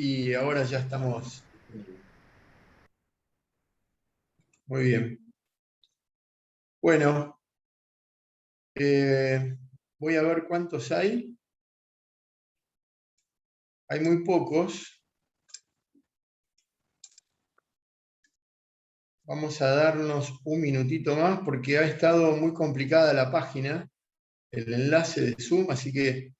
Y ahora ya estamos disponibles. Muy bien. Bueno, voy a ver cuántos hay. Hay muy pocos. Vamos a darnos un minutito más porque ha estado muy complicada la página, el enlace de Zoom, así que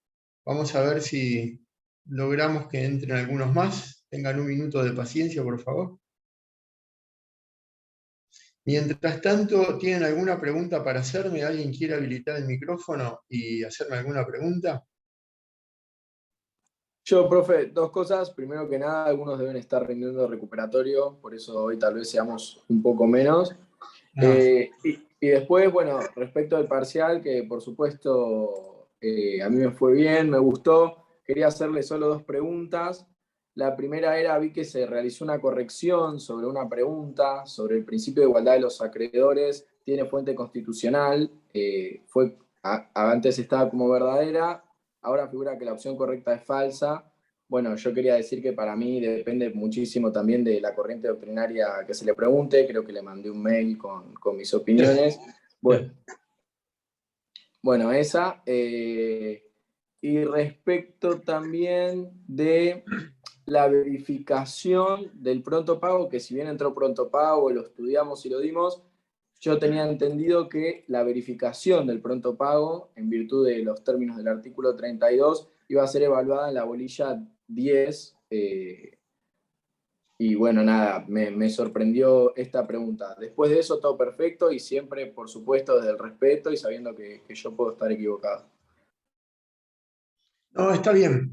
vamos a ver si logramos que entren algunos más. Tengan un minuto de paciencia, por favor. Mientras tanto, ¿tienen alguna pregunta para hacerme? ¿Alguien quiere habilitar el micrófono y hacerme alguna pregunta? Yo, profe, dos cosas. Primero que nada, algunos deben estar rindiendo recuperatorio, por eso hoy tal vez seamos un poco menos. Y después, bueno, respecto al parcial, que por supuesto a mí me fue bien, me gustó, quería hacerle solo dos preguntas. La primera era, vi que se realizó una corrección sobre una pregunta sobre el principio de igualdad de los acreedores, tiene fuente constitucional, antes estaba como verdadera, ahora figura que la opción correcta es falsa. Bueno, yo quería decir que para mí depende muchísimo también de la corriente doctrinaria que se le pregunte. Creo que le mandé un mail con mis opiniones. Bueno, esa. Y respecto también de la verificación del pronto pago, que si bien entró pronto pago, lo estudiamos y lo dimos, yo tenía entendido que la verificación del pronto pago, en virtud de los términos del artículo 32, iba a ser evaluada en la bolilla 10. Y bueno, nada, me sorprendió esta pregunta. Después de eso, todo perfecto y siempre, por supuesto, desde el respeto y sabiendo que yo puedo estar equivocado. No, está bien.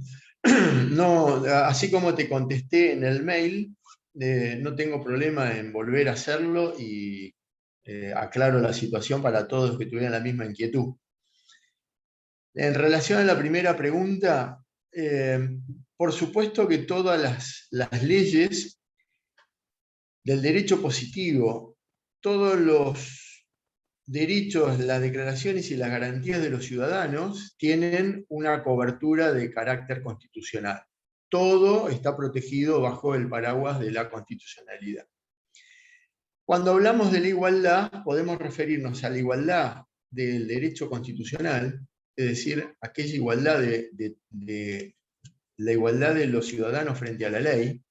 No, así como te contesté en el mail, no tengo problema en volver a hacerlo y aclaro la situación para todos que tuvieran la misma inquietud. En relación a la primera pregunta, por supuesto que todas las leyes del derecho positivo, todos los derechos, las declaraciones y las garantías de los ciudadanos tienen una cobertura de carácter constitucional. Todo está protegido bajo el paraguas de la constitucionalidad. Cuando hablamos de la igualdad, podemos referirnos a la igualdad del derecho constitucional, es decir, aquella igualdad de la igualdad de los ciudadanos frente a la ley.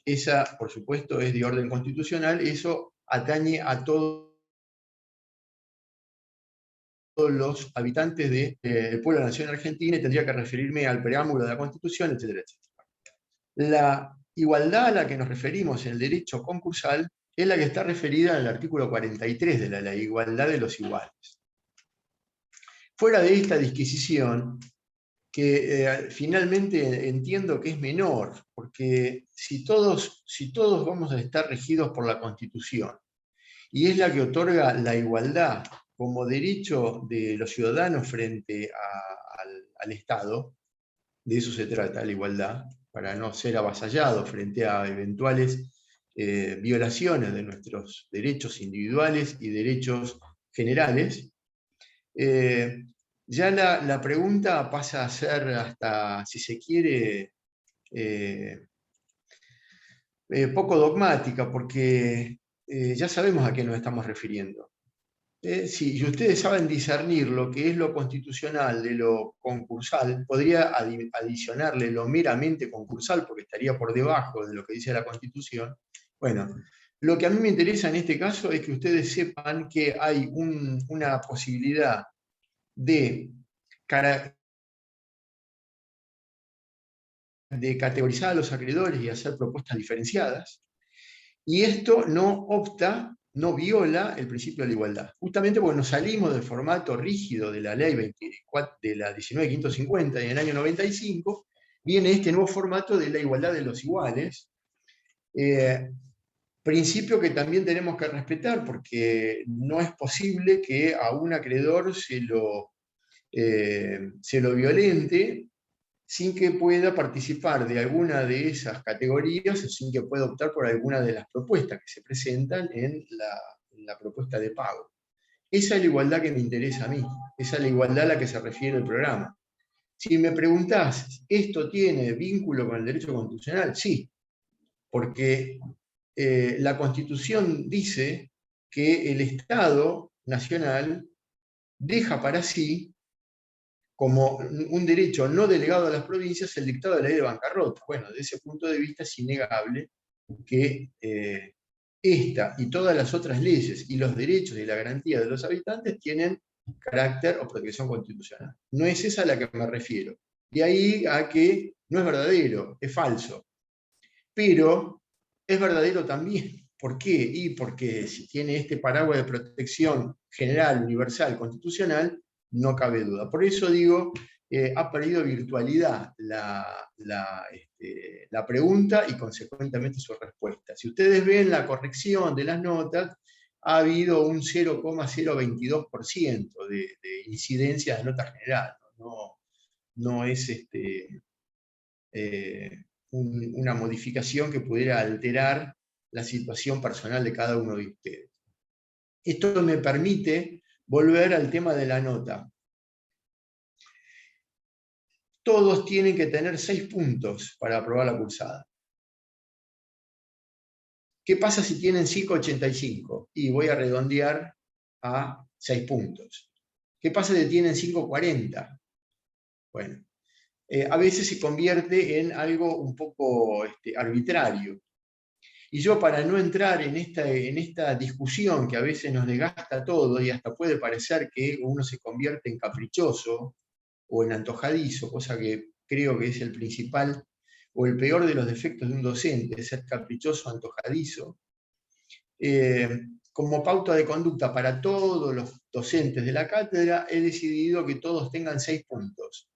Esa, por supuesto, es de orden constitucional, eso atañe a todos los habitantes del pueblo de la nación argentina y tendría que referirme al preámbulo de la Constitución, etcétera, etcétera. La igualdad a la que nos referimos en el derecho concursal es la que está referida en el artículo 43 de la ley, igualdad de los iguales. Fuera de esta disquisición, que finalmente entiendo que es menor, porque si todos vamos a estar regidos por la Constitución, y es la que otorga la igualdad como derecho de los ciudadanos frente al Estado, de eso se trata la igualdad, para no ser avasallados frente a eventuales violaciones de nuestros derechos individuales y derechos generales. Ya la pregunta pasa a ser hasta, si se quiere, poco dogmática, porque ya sabemos a qué nos estamos refiriendo. Si ustedes saben discernir lo que es lo constitucional de lo concursal, podría adicionarle lo meramente concursal, porque estaría por debajo de lo que dice la Constitución. Bueno, lo que a mí me interesa en este caso es que ustedes sepan que hay una posibilidad de categorizar a los acreedores y hacer propuestas diferenciadas, y esto no viola el principio de la igualdad. Justamente porque nos salimos del formato rígido de la ley 24, de la 19.550 en el año 95, viene este nuevo formato de la igualdad de los iguales, principio que también tenemos que respetar, porque no es posible que a un acreedor se lo violente sin que pueda participar de alguna de esas categorías o sin que pueda optar por alguna de las propuestas que se presentan en la propuesta de pago. Esa es la igualdad que me interesa a mí, esa es la igualdad a la que se refiere el programa. Si me preguntás, ¿esto tiene vínculo con el derecho constitucional? Sí, porque la Constitución dice que el Estado nacional deja para sí, como un derecho no delegado a las provincias, el dictado de la ley de bancarrota. Bueno, desde ese punto de vista es innegable que esta y todas las otras leyes y los derechos y la garantía de los habitantes tienen carácter o protección constitucional. No es esa a la que me refiero. De ahí a que no es verdadero, es falso. Pero es verdadero también. ¿Por qué? Y porque si tiene este paraguas de protección general, universal, constitucional, no cabe duda. Por eso digo, ha perdido virtualidad la pregunta y consecuentemente su respuesta. Si ustedes ven la corrección de las notas, ha habido un 0,022% de incidencia de nota general. No es una modificación que pudiera alterar la situación personal de cada uno de ustedes. Esto me permite volver al tema de la nota. Todos tienen que tener 6 puntos para aprobar la cursada. ¿Qué pasa si tienen 5,85? Y voy a redondear a 6 puntos. ¿Qué pasa si tienen 5,40? Bueno, a veces se convierte en algo un poco arbitrario. Y yo, para no entrar en esta discusión que a veces nos desgasta todo y hasta puede parecer que uno se convierte en caprichoso o en antojadizo, cosa que creo que es el principal o el peor de los defectos de un docente, ser caprichoso, antojadizo, como pauta de conducta para todos los docentes de la cátedra, he decidido que todos tengan 6 puntos.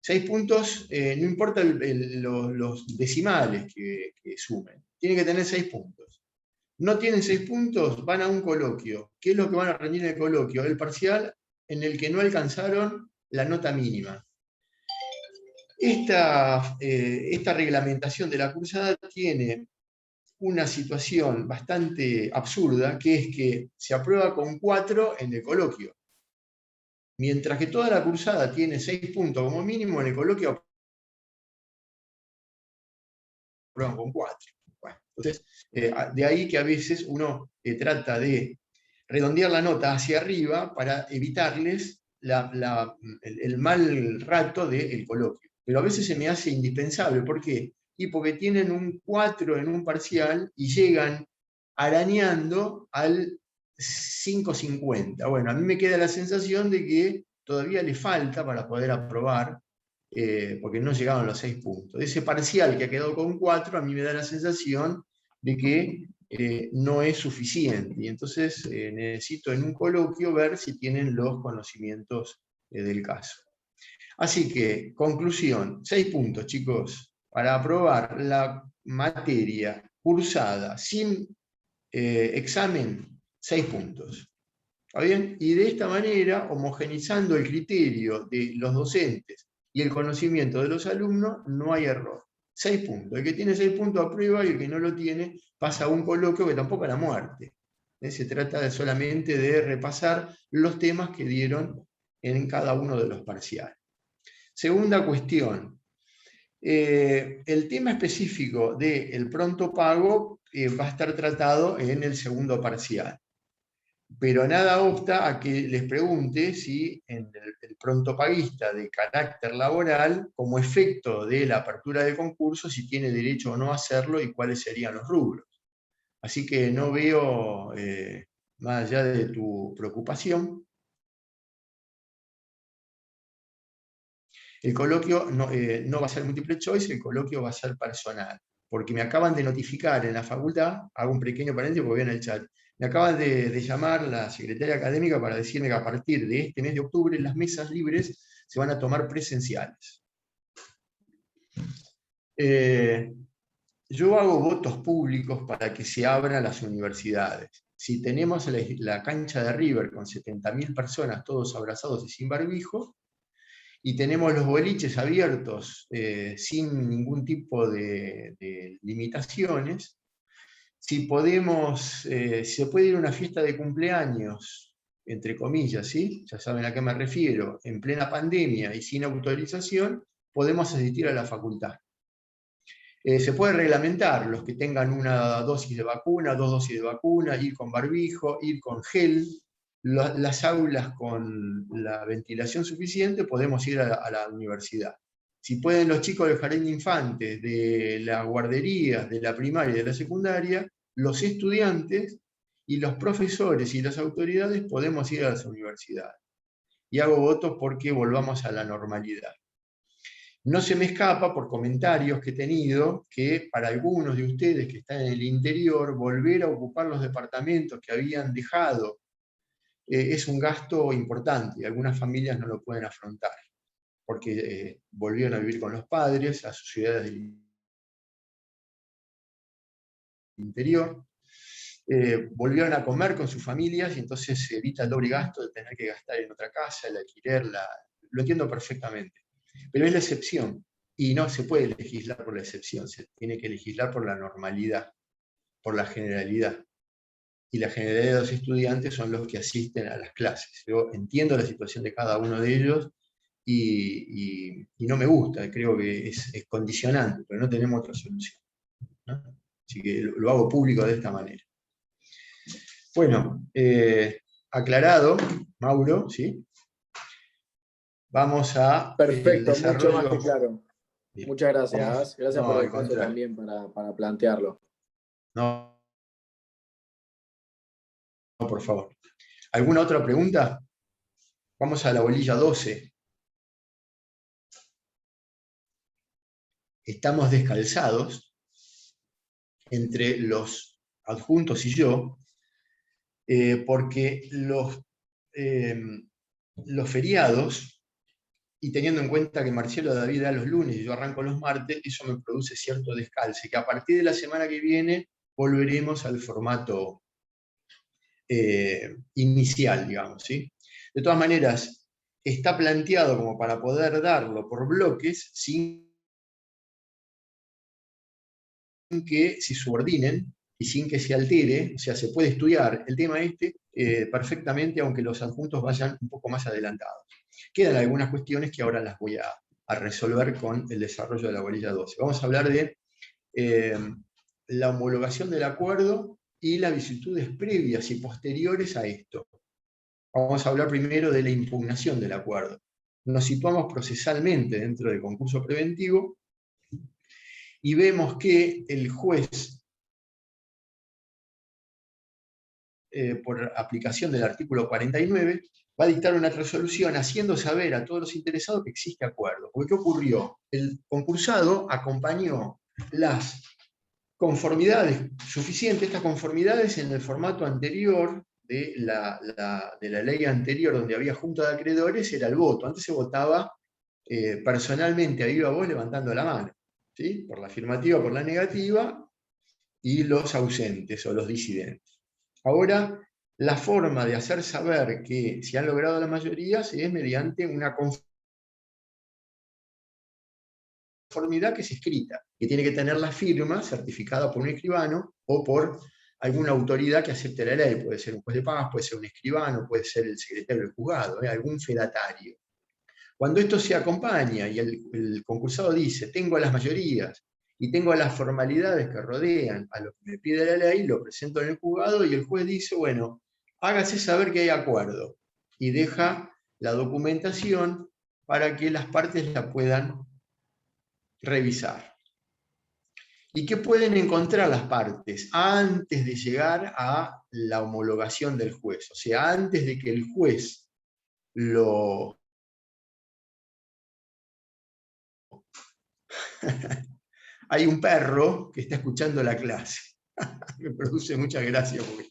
6 puntos, no importa los decimales que sumen, tienen que tener 6 puntos. No tienen 6 puntos, van a un coloquio. ¿Qué es lo que van a rendir en el coloquio? El parcial en el que no alcanzaron la nota mínima. Esta reglamentación de la cursada tiene una situación bastante absurda, que es que se aprueba con 4 en el coloquio. Mientras que toda la cursada tiene 6 puntos como mínimo, en el coloquio aprueban con 4. Bueno, entonces, de ahí que a veces uno trata de redondear la nota hacia arriba para evitarles el mal rato del coloquio. Pero a veces se me hace indispensable. ¿Por qué? Y porque tienen un 4 en un parcial y llegan arañando al 5,50. Bueno, a mí me queda la sensación de que todavía le falta para poder aprobar, porque no llegaron los 6 puntos. Ese parcial que ha quedado con 4, a mí me da la sensación de que no es suficiente. Y entonces necesito en un coloquio ver si tienen los conocimientos del caso. Así que, conclusión, 6 puntos, chicos, para aprobar la materia cursada sin examen, 6 puntos. ¿Está bien? Y de esta manera, homogenizando el criterio de los docentes y el conocimiento de los alumnos, no hay error. 6 puntos. El que tiene 6 puntos aprueba y el que no lo tiene pasa a un coloquio que tampoco es la muerte. Se trata solamente de repasar los temas que dieron en cada uno de los parciales. Segunda cuestión. El tema específico del pronto pago va a estar tratado en el segundo parcial. Pero nada obsta a que les pregunte si en el prontopaguista de carácter laboral, como efecto de la apertura de concurso, si tiene derecho o no a hacerlo y cuáles serían los rubros. Así que no veo, más allá de tu preocupación, el coloquio no va a ser multiple choice, el coloquio va a ser personal. Porque me acaban de notificar en la facultad, hago un pequeño paréntesis porque veo en el chat, me acaban de llamar la secretaria académica para decirme que a partir de este mes de octubre las mesas libres se van a tomar presenciales. Yo hago votos públicos para que se abran las universidades. Si tenemos la cancha de River con 70.000 personas, todos abrazados y sin barbijo, y tenemos los boliches abiertos sin ningún tipo de limitaciones, si podemos, se puede ir a una fiesta de cumpleaños entre comillas, ¿sí? Ya saben a qué me refiero, en plena pandemia y sin autorización, podemos asistir a la facultad. Se puede reglamentar los que tengan una dosis de vacuna, 2 dosis de vacuna, ir con barbijo, ir con gel. Las aulas con la ventilación suficiente podemos ir a la universidad. Si pueden los chicos del jardín de infantes, de las guarderías, de la primaria y de la secundaria, los estudiantes y los profesores y las autoridades podemos ir a las universidades. Y hago votos porque volvamos a la normalidad. No se me escapa, por comentarios que he tenido, que para algunos de ustedes que están en el interior, volver a ocupar los departamentos que habían dejado es un gasto importante y algunas familias no lo pueden afrontar, porque volvieron a vivir con los padres, a sus ciudades del interior, volvieron a comer con sus familias y entonces se evita el doble gasto de tener que gastar en otra casa, el alquiler, lo entiendo perfectamente. Pero es la excepción, y no se puede legislar por la excepción, se tiene que legislar por la normalidad, por la generalidad. Y la generalidad de los estudiantes son los que asisten a las clases. Yo entiendo la situación de cada uno de ellos y no me gusta, creo que es condicionante, pero no tenemos otra solución, ¿no? Así que lo hago público de esta manera. Bueno, aclarado, Mauro, ¿sí? Vamos a el Perfecto, mucho más que desarrollo. claro. Bien. Muchas gracias. Gracias No, por el al espacio contrario. también para plantearlo. No, no, por favor. ¿Alguna otra pregunta? Vamos a la bolilla 12. Estamos descalzados entre los adjuntos y yo, porque los feriados, y teniendo en cuenta que Marcelo David da los lunes y yo arranco los martes, eso me produce cierto descalce, que a partir de la semana que viene volveremos al formato inicial, digamos, ¿sí? De todas maneras, está planteado como para poder darlo por bloques sin que se subordinen y sin que se altere, o sea, se puede estudiar el tema perfectamente, aunque los adjuntos vayan un poco más adelantados. Quedan algunas cuestiones que ahora las voy a resolver con el desarrollo de la bolilla 12. Vamos a hablar de la homologación del acuerdo y las vicisitudes previas y posteriores a esto. Vamos a hablar primero de la impugnación del acuerdo. Nos situamos procesalmente dentro del concurso preventivo y vemos que el juez, por aplicación del artículo 49, va a dictar una resolución haciendo saber a todos los interesados que existe acuerdo. Porque ¿qué ocurrió? El concursado acompañó las conformidades suficientes, estas conformidades en el formato anterior de la ley anterior, donde había junta de acreedores, era el voto. Antes se votaba personalmente a viva voz levantando la mano, ¿sí? Por la afirmativa, por la negativa, y los ausentes o los disidentes. Ahora, la forma de hacer saber que se han logrado las mayorías es mediante una conformidad que es escrita, que tiene que tener la firma certificada por un escribano o por alguna autoridad que acepte la ley. Puede ser un juez de paz, puede ser un escribano, puede ser el secretario del juzgado, algún fedatario. Cuando esto se acompaña y el concursado dice, tengo las mayorías y tengo las formalidades que rodean a lo que me pide la ley, lo presento en el juzgado y el juez dice, bueno, hágase saber que hay acuerdo, y deja la documentación para que las partes la puedan revisar. ¿Y qué pueden encontrar las partes antes de llegar a la homologación del juez? O sea, antes de que el juez lo... Hay un perro que está escuchando la clase. Me produce mucha gracia porque...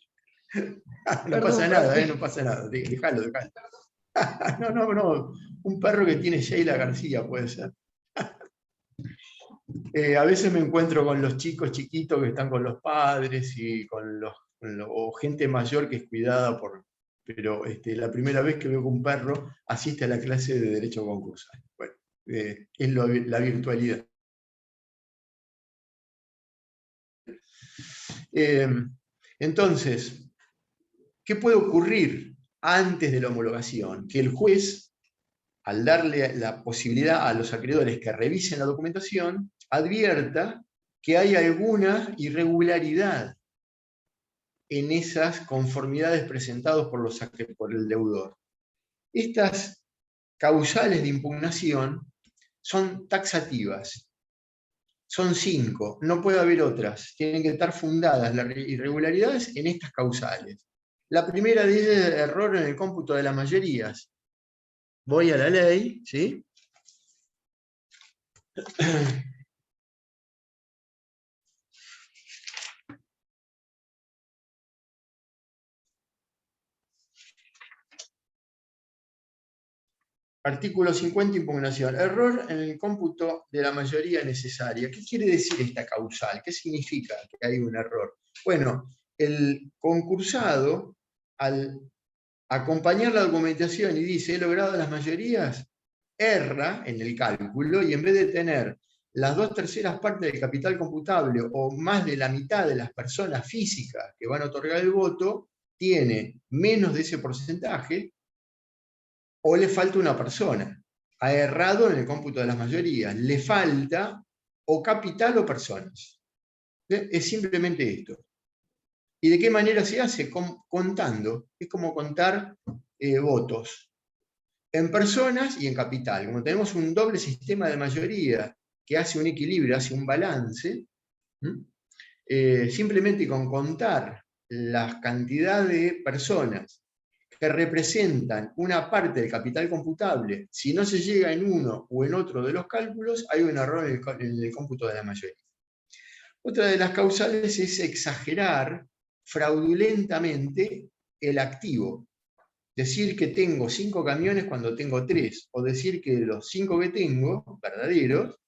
No pasa Perdón, nada, perdón. no pasa nada. Déjalo. No. Un perro que tiene Sheila García, puede ser. A veces me encuentro con los chicos chiquitos que están con los padres y o gente mayor que es cuidada por... Pero la primera vez que veo que un perro asiste a la clase de Derecho Concursal. Bueno, es la virtualidad. Entonces, ¿qué puede ocurrir antes de la homologación, que el juez, al darle la posibilidad a los acreedores que revisen la documentación, advierta que hay alguna irregularidad en esas conformidades presentadas por el deudor. Estas causales de impugnación son taxativas, son 5, no puede haber otras, tienen que estar fundadas las irregularidades en estas causales. La primera de ellas es el error en el cómputo de las mayorías. Voy a la ley, ¿sí? Artículo 50, impugnación. Error en el cómputo de la mayoría necesaria. ¿Qué quiere decir esta causal? ¿Qué significa que hay un error? Bueno, el concursado, al acompañar la documentación y dice, he logrado las mayorías, erra en el cálculo y en vez de tener las 2/3 partes del capital computable o más de la mitad de las personas físicas que van a otorgar el voto, tiene menos de ese porcentaje, o le falta una persona. Ha errado en el cómputo de las mayorías. Le falta o capital o personas. Es simplemente esto. ¿Y de qué manera se hace? Contando. Es como contar votos. En personas y en capital. Como tenemos un doble sistema de mayoría que hace un equilibrio, hace un balance, simplemente con contar la cantidad de personas que representan una parte del capital computable, si no se llega en uno o en otro de los cálculos, hay un error en el cómputo de la mayoría. Otra de las causales es exagerar fraudulentamente el activo. Decir que tengo 5 camiones cuando tengo 3, o decir que los 5 que tengo, verdaderos,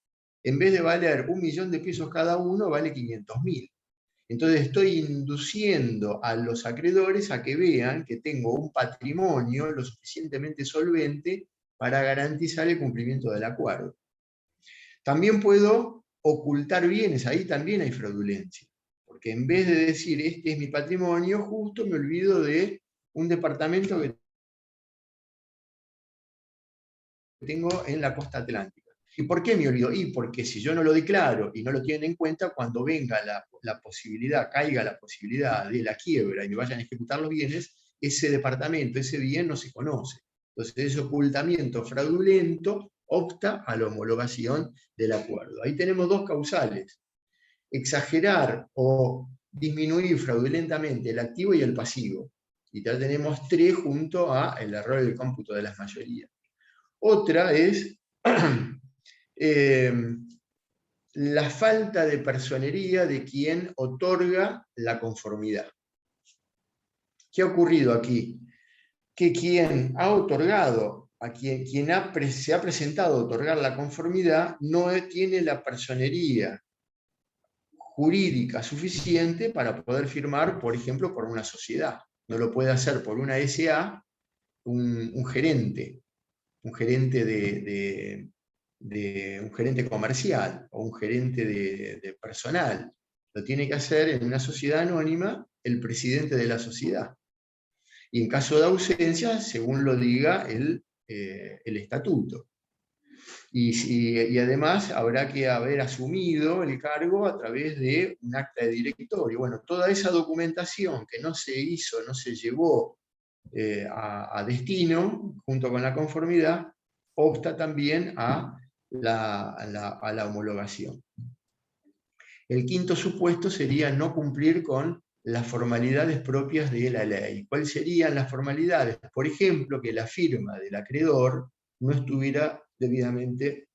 en vez de valer 1.000.000 de pesos cada uno, vale 500.000. Entonces estoy induciendo a los acreedores a que vean que tengo un patrimonio lo suficientemente solvente para garantizar el cumplimiento del acuerdo. También puedo ocultar bienes, ahí también hay fraudulencia, porque en vez de decir este es mi patrimonio, justo me olvido de un departamento que tengo en la costa atlántica. ¿Y por qué me olvido? Y porque si yo no lo declaro y no lo tienen en cuenta, cuando venga la posibilidad, caiga la posibilidad de la quiebra y me vayan a ejecutar los bienes, ese departamento, ese bien no se conoce. Entonces ese ocultamiento fraudulento opta a la homologación del acuerdo. Ahí tenemos dos causales: exagerar o disminuir fraudulentamente el activo y el pasivo. Y ya tenemos 3 junto al error del cómputo de las mayorías. Otra es la falta de personería de quien otorga la conformidad. ¿Qué ha ocurrido aquí? Que quien ha otorgado, quien se ha presentado a otorgar la conformidad, no tiene la personería jurídica suficiente para poder firmar, por ejemplo, por una sociedad. No lo puede hacer por una SA un gerente un gerente comercial o un gerente de personal. Lo tiene que hacer en una sociedad anónima el presidente de la sociedad. Y en caso de ausencia, según lo diga el estatuto. Y además habrá que haber asumido el cargo a través de un acta de directorio. Bueno, toda esa documentación que no se hizo, no se llevó a destino, junto con la conformidad, opta también a la homologación. El quinto supuesto sería no cumplir con las formalidades propias de la ley. ¿Cuáles serían las formalidades? Por ejemplo, que la firma del acreedor no estuviera debidamente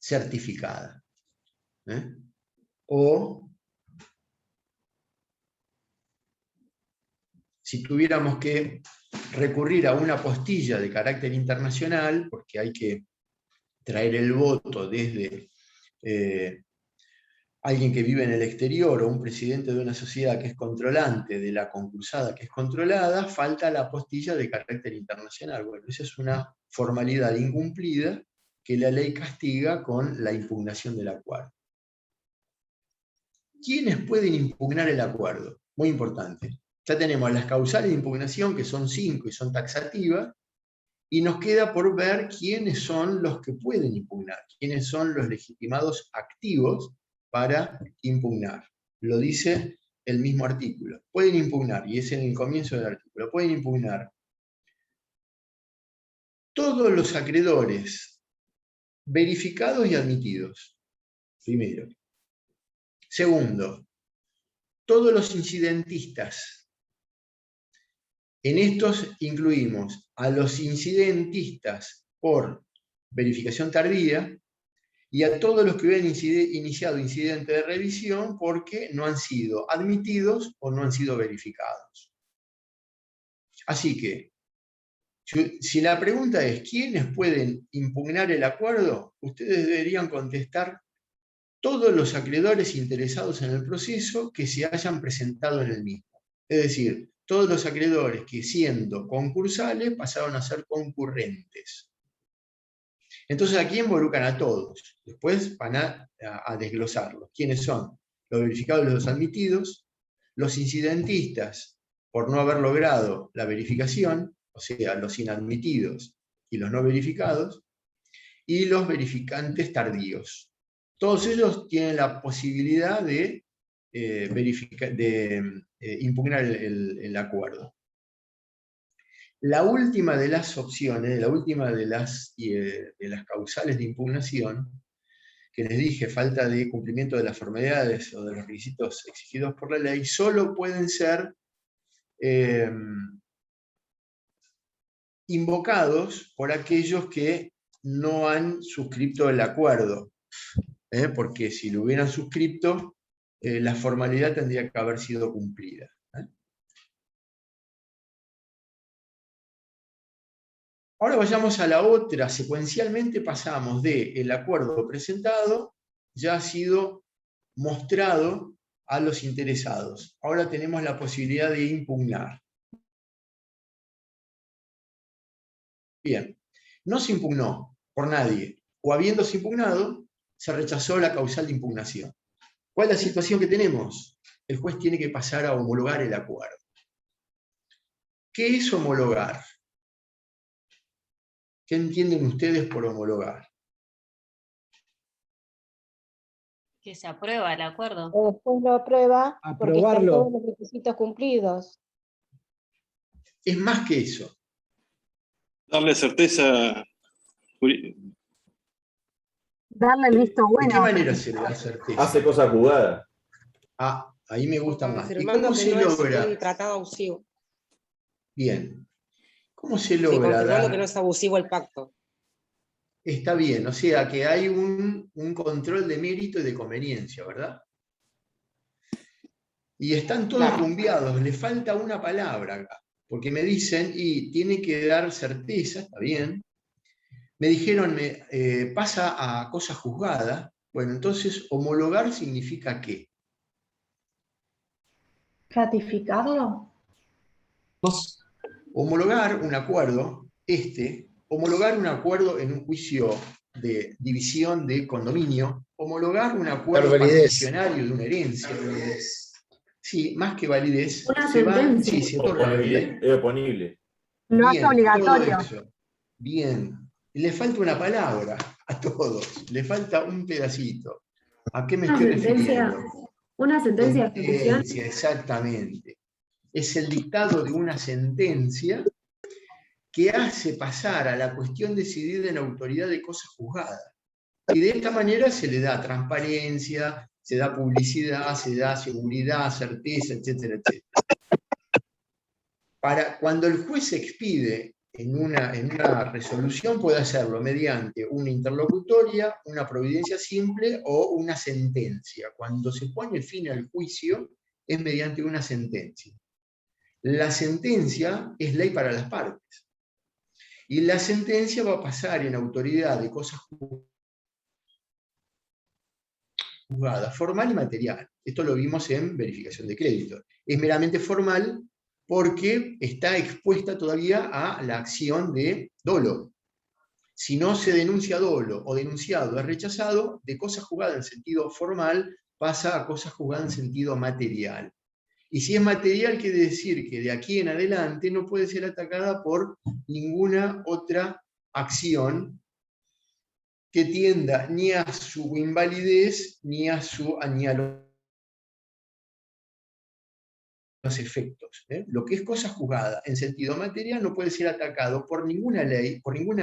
certificada. O si tuviéramos que recurrir a una apostilla de carácter internacional, porque hay que traer el voto desde alguien que vive en el exterior o un presidente de una sociedad que es controlante de la concursada que es controlada, falta la apostilla de carácter internacional. Bueno, esa es una formalidad incumplida que la ley castiga con la impugnación del acuerdo. ¿Quiénes pueden impugnar el acuerdo? Muy importante. Ya tenemos las causales de impugnación, que son 5 y son taxativas, y nos queda por ver quiénes son los que pueden impugnar, quiénes son los legitimados activos para impugnar. Lo dice el mismo artículo. Pueden impugnar, y es en el comienzo del artículo, pueden impugnar todos los acreedores verificados y admitidos, primero. Segundo, todos los incidentistas. En estos incluimos a los incidentistas por verificación tardía y a todos los que hubieran iniciado incidente de revisión porque no han sido admitidos o no han sido verificados. Así que, si la pregunta es ¿quiénes pueden impugnar el acuerdo? Ustedes deberían contestar todos los acreedores interesados en el proceso que se hayan presentado en el mismo. Es decir, todos los acreedores que siendo concursales pasaron a ser concurrentes. Entonces aquí involucran a todos. Después van a desglosarlos. ¿Quiénes son? Los verificados y los admitidos, los incidentistas por no haber logrado la verificación, o sea, los inadmitidos y los no verificados, y los verificantes tardíos. Todos ellos tienen la posibilidad de impugnar el acuerdo. La última de las opciones, la última de las causales de impugnación, que les dije, falta de cumplimiento de las formalidades o de los requisitos exigidos por la ley, solo pueden ser invocados por aquellos que no han suscrito el acuerdo, porque si lo hubieran suscrito, la formalidad tendría que haber sido cumplida. Ahora vayamos a la otra. Secuencialmente pasamos de el acuerdo presentado, ya ha sido mostrado a los interesados. Ahora tenemos la posibilidad de impugnar. Bien, no se impugnó por nadie, o habiéndose impugnado, se rechazó la causal de impugnación. ¿Cuál es la situación que tenemos? El juez tiene que pasar a homologar el acuerdo. ¿Qué es homologar? ¿Qué entienden ustedes por homologar? Que se aprueba el acuerdo. O después lo aprueba porque están Aprobarlo. todos los requisitos cumplidos. Es más que eso. Darle certeza. Darle el visto ¿De bueno. qué manera se le da certeza? Hace cosas jugadas. Ah, ahí me gusta más. ¿Y Confirmando cómo que se no es logra? un tratado abusivo. Bien. ¿Cómo se Sí, logra confirmando dar? que no es abusivo el pacto. Está bien, o sea que hay un control de mérito y de conveniencia, ¿verdad? Y están todos Claro. rumbeados, le falta una palabra acá, porque me dicen, y tiene que dar certeza, está bien. Me dijeron, pasa a cosa juzgada. Bueno, entonces, homologar significa ¿qué? ¿Ratificarlo? Homologar un acuerdo, homologar un acuerdo en un juicio de división de condominio, homologar un acuerdo particionario de una herencia. Sí, más que validez. Una sentencia. Sí, se otorga validez. Es oponible. No Bien, es obligatorio. todo eso. Bien. Le falta una palabra a todos. Le falta un pedacito. ¿A qué me Una estoy sentencia. refiriendo? Una sentencia de ejecución. Sentencia, exactamente. Es el dictado de una sentencia que hace pasar a la cuestión decidida en autoridad de cosa juzgada. Y de esta manera se le da transparencia, se da publicidad, se da seguridad, certeza, etcétera, etcétera. Cuando el juez expide en una resolución, puede hacerlo mediante una interlocutoria, una providencia simple o una sentencia. Cuando se pone fin al juicio, es mediante una sentencia. La sentencia es ley para las partes. Y la sentencia va a pasar en autoridad de cosas juzgadas, formal y material. Esto lo vimos en verificación de crédito. Es meramente formal porque está expuesta todavía a la acción de dolo. Si no se denuncia dolo o denunciado es rechazado, de cosa juzgada en sentido formal pasa a cosa juzgada en sentido material. Y si es material, quiere decir que de aquí en adelante no puede ser atacada por ninguna otra acción que tienda ni a su invalidez ni a los efectos. Lo que es cosa juzgada en sentido material no puede ser atacado por ninguna ley, por ningún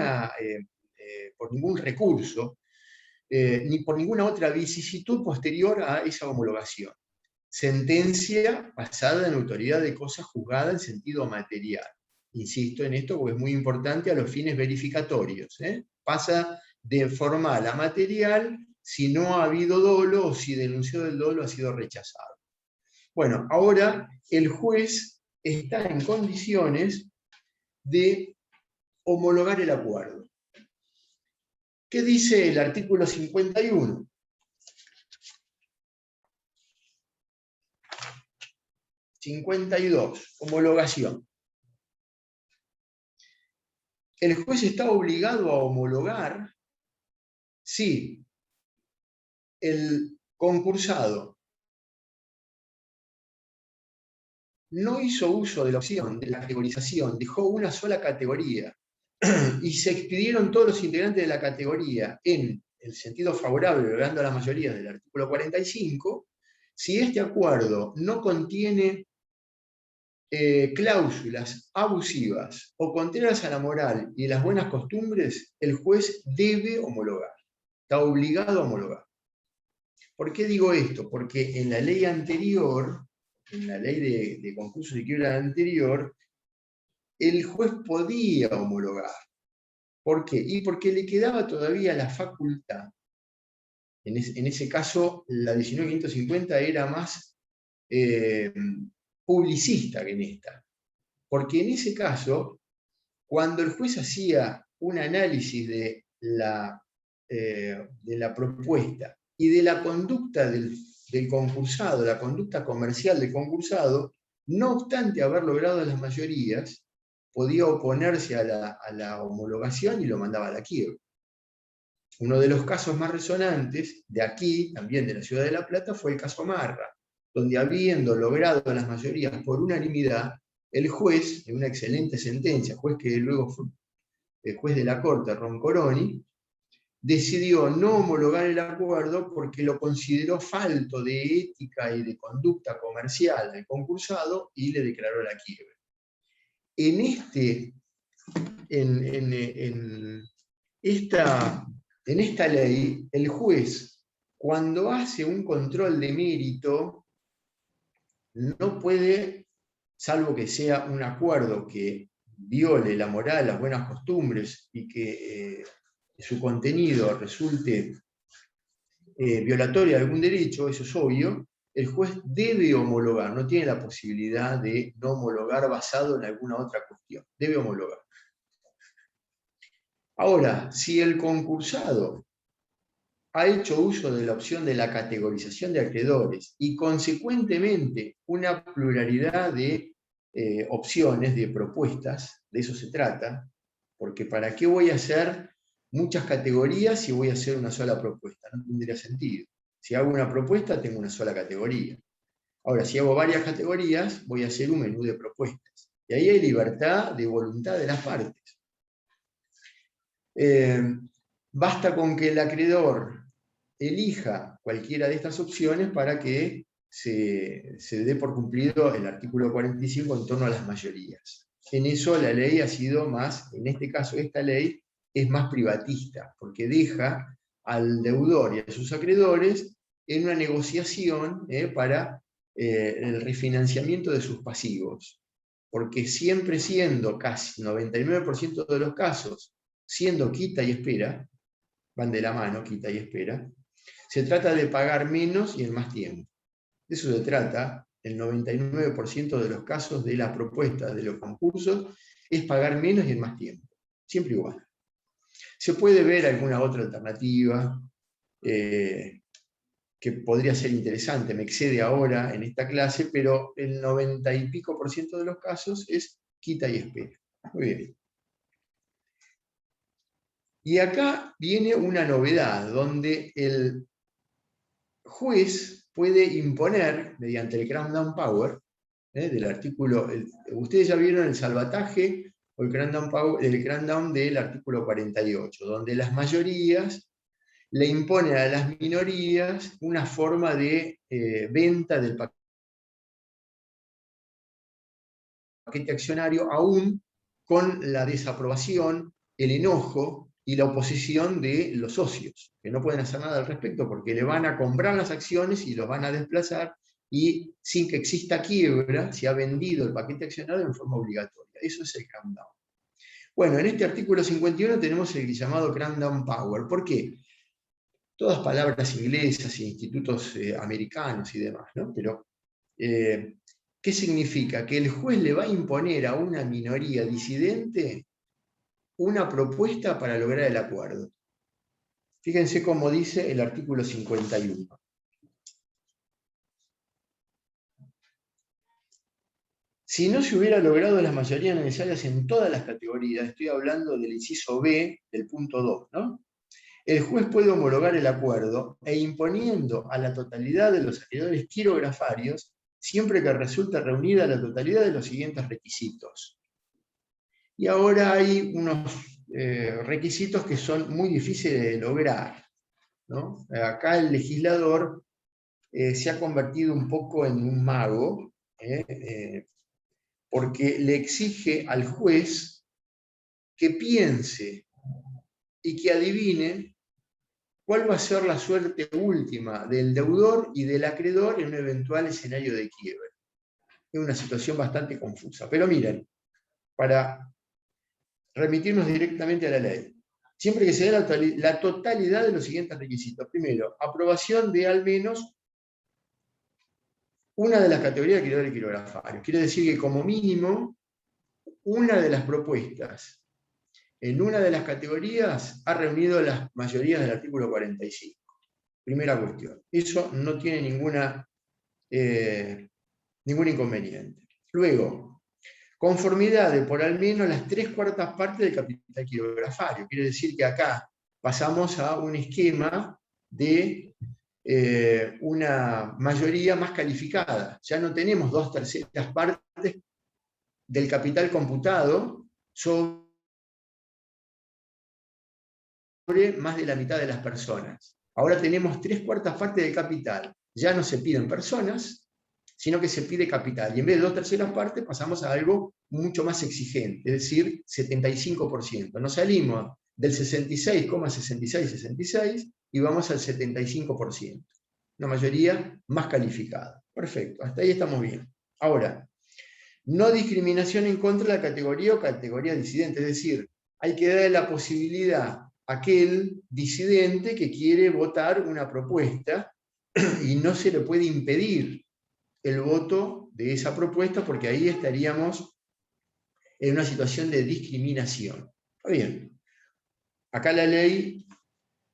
recurso, ni por ninguna otra vicisitud posterior a esa homologación. Sentencia basada en autoridad de cosa juzgada en sentido material. Insisto en esto porque es muy importante a los fines verificatorios. Pasa de formal a material si no ha habido dolo o si denunció del dolo ha sido rechazado. Bueno, ahora el juez está en condiciones de homologar el acuerdo. ¿Qué dice el artículo 51? (52) Homologación. El juez está obligado a homologar si el concursado no hizo uso de la opción de la categorización, dejó una sola categoría y se expidieron todos los integrantes de la categoría en el sentido favorable, logrando la mayoría del artículo 45, si este acuerdo no contiene cláusulas abusivas o contrarias a la moral y las buenas costumbres, el juez debe homologar, está obligado a homologar. ¿Por qué digo esto? Porque en la ley anterior, en la ley de concursos de quiebra anterior, el juez podía homologar. ¿Por qué? Y porque le quedaba todavía la facultad. En ese caso, la 19.550 era más publicista que en esta. Porque en ese caso, cuando el juez hacía un análisis de la propuesta y de la conducta del concursado, la conducta comercial del concursado, no obstante haber logrado las mayorías, podía oponerse a la homologación y lo mandaba a la quiebra. Uno de los casos más resonantes de aquí, también de la ciudad de La Plata, fue el caso Marra, donde habiendo logrado las mayorías por unanimidad, el juez, en una excelente sentencia, juez que luego fue el juez de la Corte, Roncoroni, decidió no homologar el acuerdo porque lo consideró falto de ética y de conducta comercial del concursado y le declaró la quiebra. En esta ley, el juez, cuando hace un control de mérito, no puede, salvo que sea un acuerdo que viole la moral, las buenas costumbres y que su contenido resulte violatorio de algún derecho, eso es obvio, el juez debe homologar, no tiene la posibilidad de no homologar basado en alguna otra cuestión, debe homologar. Ahora, si el concursado ha hecho uso de la opción de la categorización de acreedores y consecuentemente una pluralidad de opciones, de propuestas, de eso se trata, porque ¿para qué voy a hacer muchas categorías si voy a hacer una sola propuesta? No tendría sentido. Si hago una propuesta, tengo una sola categoría. Ahora, si hago varias categorías, voy a hacer un menú de propuestas. Y ahí hay libertad de voluntad de las partes. Basta con que el acreedor elija cualquiera de estas opciones para que se dé por cumplido el artículo 45 en torno a las mayorías. En eso la ley ha sido más, en este caso esta ley, es más privatista, porque deja al deudor y a sus acreedores en una negociación para el refinanciamiento de sus pasivos. Porque siempre siendo casi 99% de los casos, siendo quita y espera, van de la mano, quita y espera, se trata de pagar menos y en más tiempo. De eso se trata, el 99% de los casos de las propuestas de los concursos, es pagar menos y en más tiempo, siempre igual. Se puede ver alguna otra alternativa que podría ser interesante, me excede ahora en esta clase, pero el 90 y pico % de los casos es quita y espera. Muy bien. Y acá viene una novedad, donde el juez puede imponer, mediante el Crown Down Power, del artículo, ustedes ya vieron el salvataje o el crackdown del artículo 48, donde las mayorías le imponen a las minorías una forma de venta del paquete accionario, aún con la desaprobación, el enojo y la oposición de los socios, que no pueden hacer nada al respecto porque le van a comprar las acciones y los van a desplazar, y sin que exista quiebra, se ha vendido el paquete accionario en forma obligatoria. Eso es el crackdown. Bueno, en este artículo 51 tenemos el llamado crackdown power. ¿Por qué? Todas palabras inglesas e institutos americanos y demás, ¿no? Pero, ¿qué significa? Que el juez le va a imponer a una minoría disidente una propuesta para lograr el acuerdo. Fíjense cómo dice el artículo 51. Si no se hubiera logrado las mayorías necesarias en todas las categorías, estoy hablando del inciso B del punto 2, ¿no? El juez puede homologar el acuerdo e imponiendo a la totalidad de los acreedores quirografarios, siempre que resulte reunida la totalidad de los siguientes requisitos. Y ahora hay unos requisitos que son muy difíciles de lograr, ¿no? Acá el legislador se ha convertido un poco en un mago, porque le exige al juez que piense y que adivine cuál va a ser la suerte última del deudor y del acreedor en un eventual escenario de quiebra. Es una situación bastante confusa. Pero miren, para remitirnos directamente a la ley, siempre que se dé la totalidad de los siguientes requisitos. Primero, aprobación de al menos una de las categorías de acreedores quirografarios. Quiere decir que como mínimo, una de las propuestas en una de las categorías ha reunido las mayorías del artículo 45. Primera cuestión. Eso no tiene ningún inconveniente. Luego, conformidad de por al menos las 3/4 partes del capital quirografario. Quiere decir que acá pasamos a un esquema de una mayoría más calificada. Ya no tenemos 2/3 partes del capital computado sobre más de la mitad de las personas. Ahora tenemos 3/4 partes del capital. Ya no se piden personas, sino que se pide capital. Y en vez de 2/3 partes pasamos a algo mucho más exigente, es decir, 75%. Nos salimos del 66,6666 y vamos al 75%. Una mayoría más calificada. Perfecto, hasta ahí estamos bien. Ahora, no discriminación en contra de la categoría o categoría disidente, es decir, hay que darle la posibilidad a aquel disidente que quiere votar una propuesta y no se le puede impedir el voto de esa propuesta porque ahí estaríamos en una situación de discriminación. Está bien. Acá la ley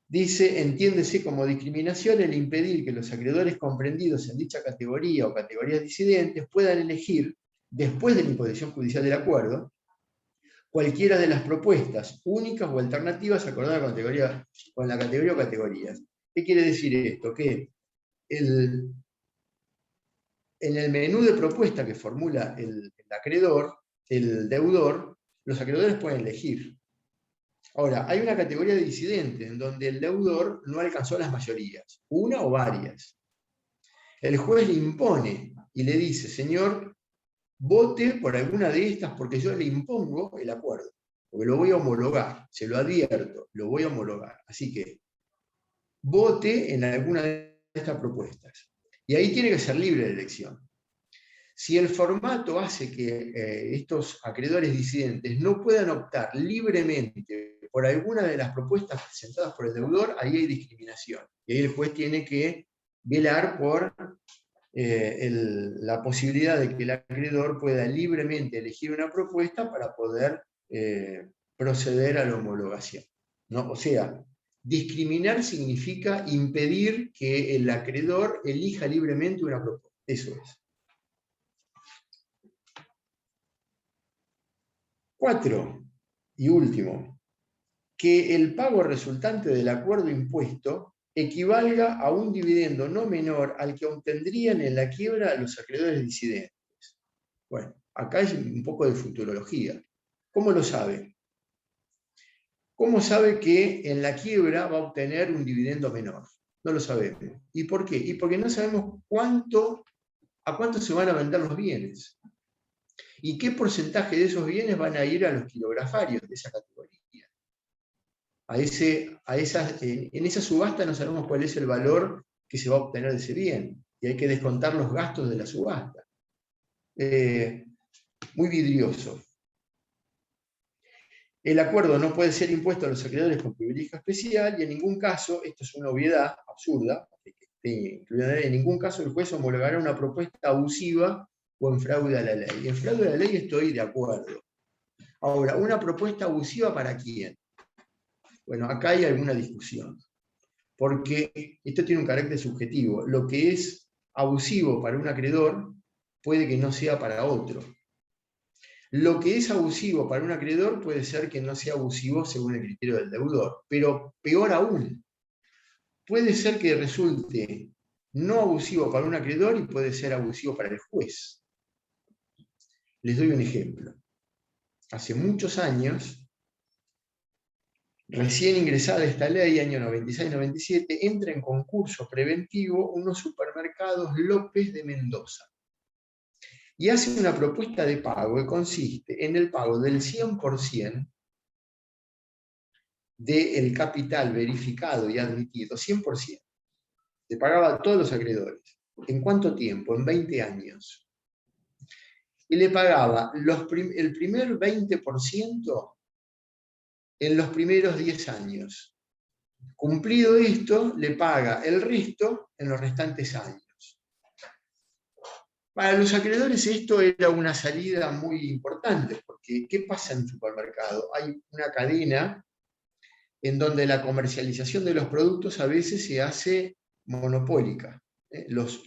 dice, entiéndese como discriminación el impedir que los acreedores comprendidos en dicha categoría o categorías disidentes puedan elegir, después de la imposición judicial del acuerdo, cualquiera de las propuestas únicas o alternativas acordadas con la categoría o categorías. ¿Qué quiere decir esto? Que en el menú de propuesta que formula el acreedor, el deudor, los acreedores pueden elegir. Ahora, hay una categoría de disidente en donde el deudor no alcanzó las mayorías, una o varias. El juez le impone y le dice, señor, vote por alguna de estas porque yo le impongo el acuerdo, porque lo voy a homologar, se lo advierto, lo voy a homologar. Así que vote en alguna de estas propuestas. Y ahí tiene que ser libre de elección. Si el formato hace que estos acreedores disidentes no puedan optar libremente por alguna de las propuestas presentadas por el deudor, ahí hay discriminación. Y ahí el juez tiene que velar por la posibilidad de que el acreedor pueda libremente elegir una propuesta para poder proceder a la homologación, ¿no? O sea, discriminar significa impedir que el acreedor elija libremente una propuesta. Eso es. 4, y último, que el pago resultante del acuerdo impuesto equivalga a un dividendo no menor al que obtendrían en la quiebra los acreedores disidentes. Bueno, acá es un poco de futurología. ¿Cómo lo sabe? ¿Cómo sabe que en la quiebra va a obtener un dividendo menor? No lo sabemos. ¿Y por qué? Y porque no sabemos a cuánto se van a vender los bienes. ¿Y qué porcentaje de esos bienes van a ir a los kilografarios de esa categoría? En esa subasta no sabemos cuál es el valor que se va a obtener de ese bien. Y hay que descontar los gastos de la subasta. Muy vidrioso. El acuerdo no puede ser impuesto a los acreedores con privilegio especial y en ningún caso, esto es una obviedad absurda, en ningún caso el juez homologará una propuesta abusiva o en fraude a la ley. En fraude a la ley estoy de acuerdo. Ahora, ¿una propuesta abusiva para quién? Bueno, acá hay alguna discusión, porque esto tiene un carácter subjetivo. Lo que es abusivo para un acreedor puede que no sea para otro. Lo que es abusivo para un acreedor puede ser que no sea abusivo según el criterio del deudor, pero peor aún, puede ser que resulte no abusivo para un acreedor y puede ser abusivo para el juez. Les doy un ejemplo. Hace muchos años, recién ingresada esta ley, año 96-97, entra en concurso preventivo unos supermercados López de Mendoza. Y hace una propuesta de pago que consiste en el pago del 100% del capital verificado y admitido, 100%. Le pagaba a todos los acreedores. ¿En cuánto tiempo? En 20 años. Y le pagaba el primer 20% en los primeros 10 años. Cumplido esto, le paga el resto en los restantes años. Para los acreedores esto era una salida muy importante, porque ¿qué pasa en un supermercado? Hay una cadena en donde la comercialización de los productos a veces se hace monopólica. Los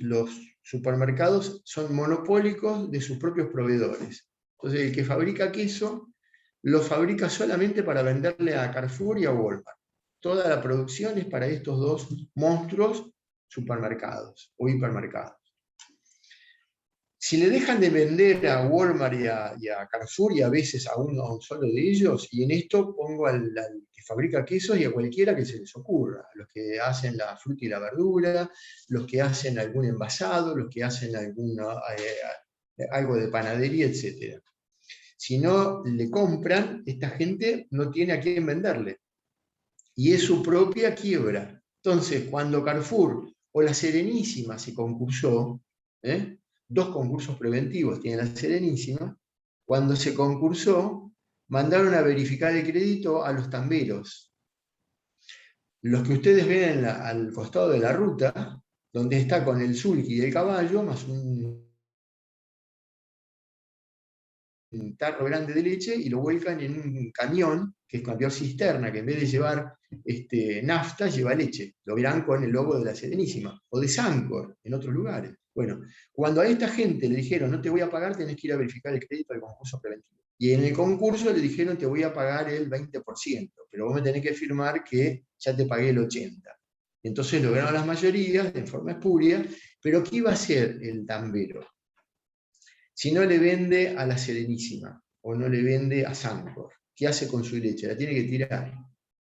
supermercados son monopólicos de sus propios proveedores. Entonces el que fabrica queso, lo fabrica solamente para venderle a Carrefour y a Walmart. Toda la producción es para estos dos monstruos supermercados o hipermercados. Si le dejan de vender a Walmart y a Carrefour y a veces a un solo de ellos, y en esto pongo al que fabrica quesos y a cualquiera que se les ocurra, los que hacen la fruta y la verdura, los que hacen algún envasado, los que hacen algo de panadería, etc. Si no le compran, esta gente no tiene a quién venderle. Y es su propia quiebra. Entonces, cuando Carrefour o la Serenísima se concursó, dos concursos preventivos tiene la Serenísima, cuando se concursó, mandaron a verificar el crédito a los tamberos. Los que ustedes ven al costado de la ruta, donde está con el sulky y el caballo, más un tarro grande de leche, y lo vuelcan en un camión, que es camión cisterna, que en vez de llevar nafta, lleva leche. Lo verán con el logo de la Serenísima, o de Sancor, en otros lugares. Bueno, cuando a esta gente le dijeron, no te voy a pagar, tenés que ir a verificar el crédito del concurso preventivo. Y en el concurso le dijeron, te voy a pagar el 20%, pero vos me tenés que firmar que ya te pagué el 80%. Entonces lograron las mayorías en forma espuria, pero ¿qué iba a hacer el tambero? Si no le vende a la Serenísima, o no le vende a Sancor, ¿qué hace con su leche? La tiene que tirar,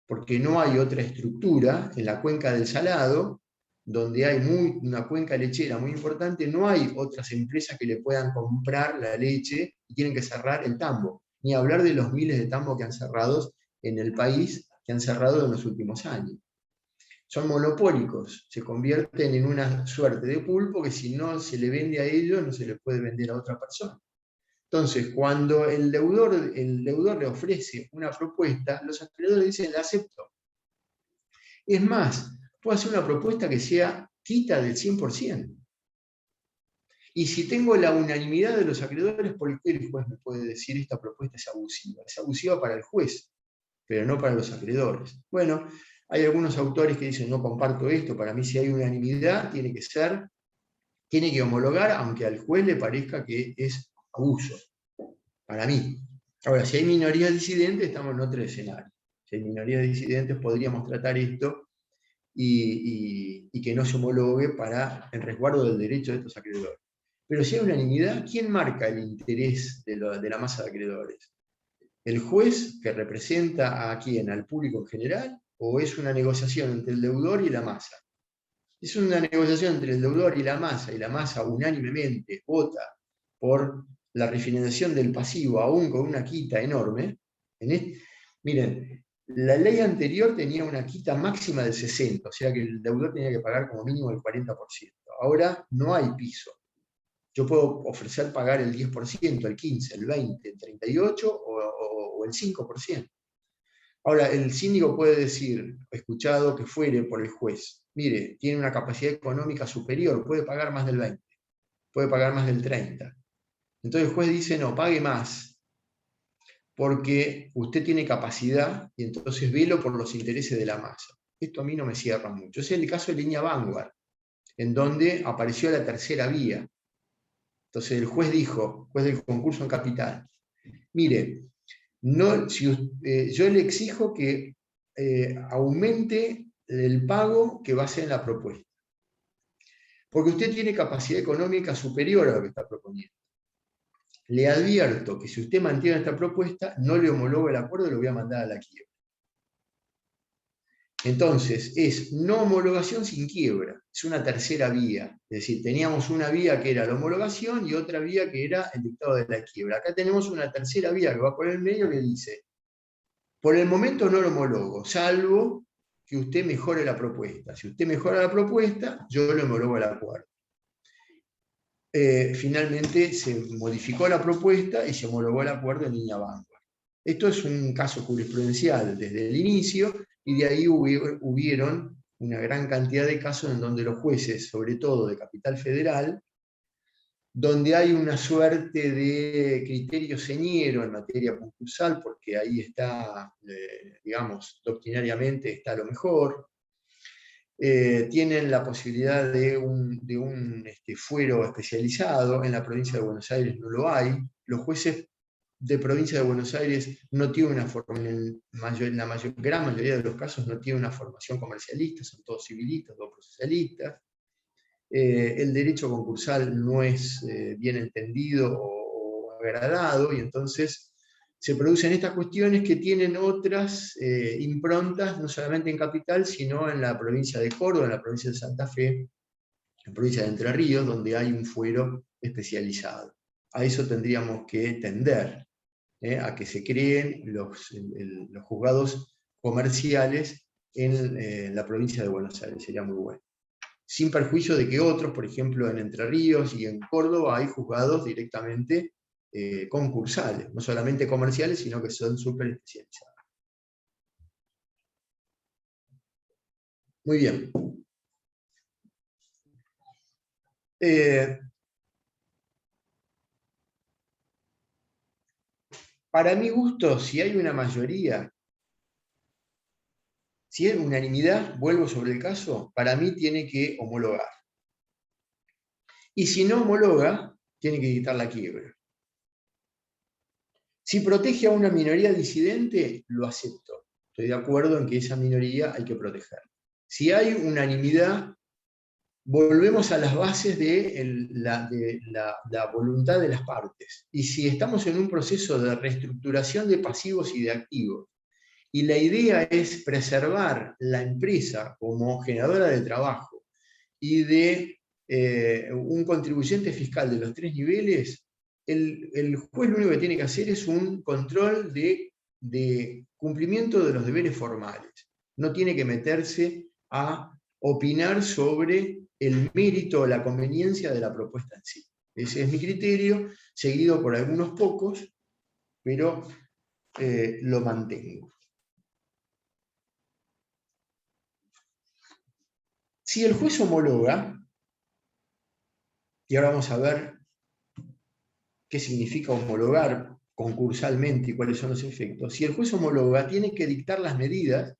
porque no hay otra estructura en la cuenca del Salado, donde hay una cuenca lechera muy importante, no hay otras empresas que le puedan comprar la leche y tienen que cerrar el tambo. Ni hablar de los miles de tambos que han cerrado en el país, que han cerrado en los últimos años. Son monopólicos, se convierten en una suerte de pulpo que si no se le vende a ellos, no se le puede vender a otra persona. Entonces, cuando el deudor le ofrece una propuesta, los acreedores dicen, la acepto. Es más, puedo hacer una propuesta que sea quita del 100%. Y si tengo la unanimidad de los acreedores, ¿por qué el juez me puede decir esta propuesta es abusiva? Es abusiva para el juez, pero no para los acreedores. Bueno, hay algunos autores que dicen, no comparto esto, para mí si hay unanimidad, tiene que homologar, aunque al juez le parezca que es abuso, para mí. Ahora, si hay minorías disidentes, estamos en otro escenario. Si hay minorías disidentes, podríamos tratar esto y que no se homologue en resguardo del derecho de estos acreedores. Pero si hay unanimidad, ¿quién marca el interés de la masa de acreedores? ¿El juez que representa a quién? ¿Al público en general? ¿O es una negociación entre el deudor y la masa? Es una negociación entre el deudor y la masa unánimemente vota por la refinanciación del pasivo, aún con una quita enorme. Miren, la ley anterior tenía una quita máxima del 60%, o sea que el deudor tenía que pagar como mínimo el 40%. Ahora no hay piso. Yo puedo ofrecer pagar el 10%, el 15%, el 20%, el 38% o el 5%. Ahora, el síndico puede decir, escuchado que fuere por el juez, mire, tiene una capacidad económica superior, puede pagar más del 20%, puede pagar más del 30%. Entonces el juez dice, no, pague más, porque usted tiene capacidad y entonces velo por los intereses de la masa. Esto a mí no me cierra mucho. Ese es el caso de Línea Vanguard, en donde apareció la tercera vía. Entonces el juez dijo, juez del concurso en capital, mire, no, yo le exijo que aumente el pago que va a hacer en la propuesta. Porque usted tiene capacidad económica superior a lo que está proponiendo. Le advierto que si usted mantiene esta propuesta, no le homologo el acuerdo y lo voy a mandar a la quiebra. Entonces, es no homologación sin quiebra. Es una tercera vía. Es decir, teníamos una vía que era la homologación y otra vía que era el dictado de la quiebra. Acá tenemos una tercera vía que va por el medio que dice, por el momento no lo homologo, salvo que usted mejore la propuesta. Si usted mejora la propuesta, yo le homologo el acuerdo. Finalmente se modificó la propuesta y se homologó el acuerdo en Línea Vanguard. Esto es un caso jurisprudencial desde el inicio, y de ahí hubieron una gran cantidad de casos en donde los jueces, sobre todo de Capital Federal, donde hay una suerte de criterio señero en materia concursal, porque ahí está, digamos, doctrinariamente está lo mejor, tienen la posibilidad de un fuero especializado. En la provincia de Buenos Aires no lo hay. Los jueces de provincia de Buenos Aires no tienen una formación, en la gran mayoría de los casos no tienen una formación comercialista, son todos civilistas, todos procesalistas. El derecho concursal no es bien entendido o agradado, y entonces se producen estas cuestiones que tienen otras improntas, no solamente en Capital, sino en la provincia de Córdoba, en la provincia de Santa Fe, en la provincia de Entre Ríos, donde hay un fuero especializado. A eso tendríamos que tender, a que se creen los juzgados comerciales en la provincia de Buenos Aires, sería muy bueno. Sin perjuicio de que otros, por ejemplo en Entre Ríos y en Córdoba, hay juzgados directamente concursales, no solamente comerciales, sino que son súper especializados. Muy bien. Para mi gusto, si hay una mayoría, si es unanimidad, vuelvo sobre el caso, para mí tiene que homologar. Y si no homologa, tiene que dictar la quiebra. Si protege a una minoría disidente, lo acepto. Estoy de acuerdo en que esa minoría hay que proteger. Si hay unanimidad, volvemos a las bases de la voluntad de las partes. Y si estamos en un proceso de reestructuración de pasivos y de activos, y la idea es preservar la empresa como generadora de trabajo y de un contribuyente fiscal de los 3 niveles, el juez lo único que tiene que hacer es un control de cumplimiento de los deberes formales. No tiene que meterse a opinar sobre el mérito o la conveniencia de la propuesta en sí. Ese es mi criterio, seguido por algunos pocos, pero lo mantengo. Si el juez homologa, y ahora vamos a ver qué significa homologar concursalmente y cuáles son los efectos, si el juez homologa, tiene que dictar las medidas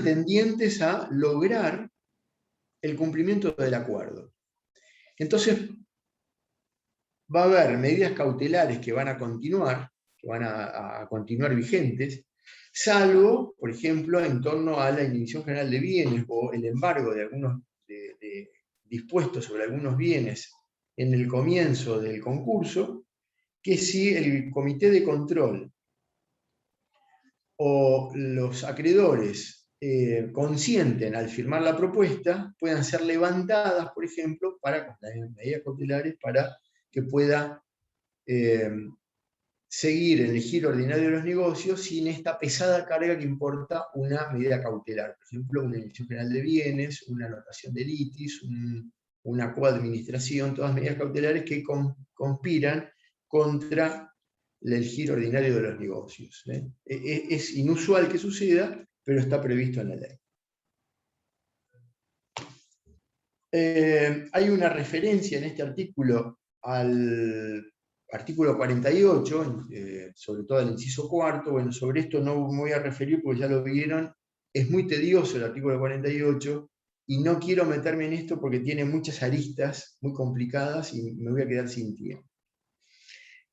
tendientes a lograr el cumplimiento del acuerdo. Entonces, va a haber medidas cautelares que van a continuar vigentes, salvo, por ejemplo, en torno a la inhibición general de bienes o el embargo de algunos dispuestos sobre algunos bienes en el comienzo del concurso que si el comité de control o los acreedores consienten al firmar la propuesta, puedan ser levantadas, por ejemplo, con las medidas cautelares para que pueda seguir en el giro ordinario de los negocios sin esta pesada carga que importa una medida cautelar. Por ejemplo, una emisión penal de bienes, una anotación de litis, una coadministración, todas medidas cautelares que conspiran contra el giro ordinario de los negocios. Es inusual que suceda, pero está previsto en la ley. Hay una referencia en este artículo al artículo 48, sobre todo el inciso cuarto. Bueno, sobre esto no me voy a referir porque ya lo vieron. Es muy tedioso el artículo 48 y no quiero meterme en esto porque tiene muchas aristas muy complicadas y me voy a quedar sin tiempo.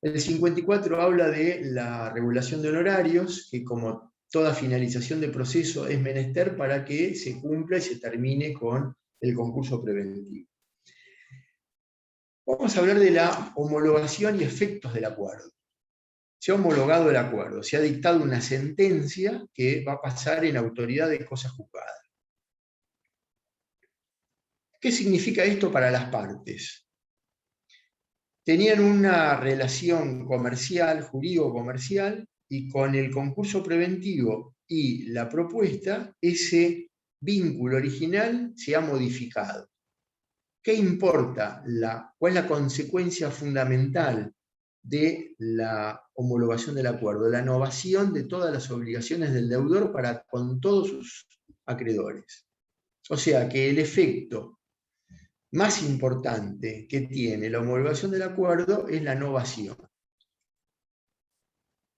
El 54 habla de la regulación de honorarios, que como toda finalización de proceso es menester para que se cumpla y se termine con el concurso preventivo. Vamos a hablar de la homologación y efectos del acuerdo. Se ha homologado el acuerdo, se ha dictado una sentencia que va a pasar en autoridad de cosas juzgadas. ¿Qué significa esto para las partes? Tenían una relación comercial, jurídico-comercial, y con el concurso preventivo y la propuesta, ese vínculo original se ha modificado. ¿Qué importa? ¿Cuál es la consecuencia fundamental de la homologación del acuerdo? La novación de todas las obligaciones del deudor para con todos sus acreedores. O sea que el efecto más importante que tiene la homologación del acuerdo es la novación.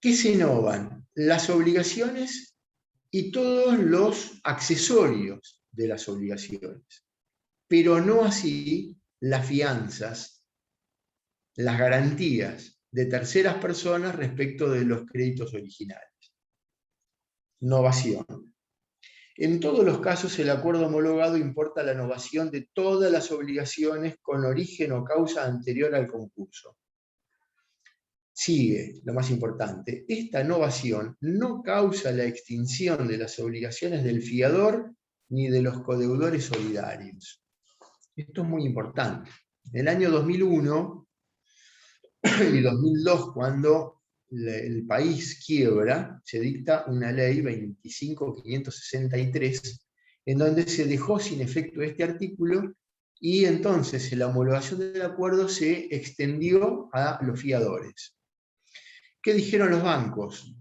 ¿Qué se novan? Las obligaciones y todos los accesorios de las obligaciones, pero no así las fianzas, las garantías de terceras personas respecto de los créditos originales. Novación. En todos los casos, el acuerdo homologado importa la novación de todas las obligaciones con origen o causa anterior al concurso. Sigue, lo más importante, esta novación no causa la extinción de las obligaciones del fiador ni de los codeudores solidarios. Esto es muy importante. En el año 2001 y 2002, cuando el país quiebra, se dicta una ley 25.563, en donde se dejó sin efecto este artículo, y entonces la homologación del acuerdo se extendió a los fiadores. ¿Qué dijeron los bancos?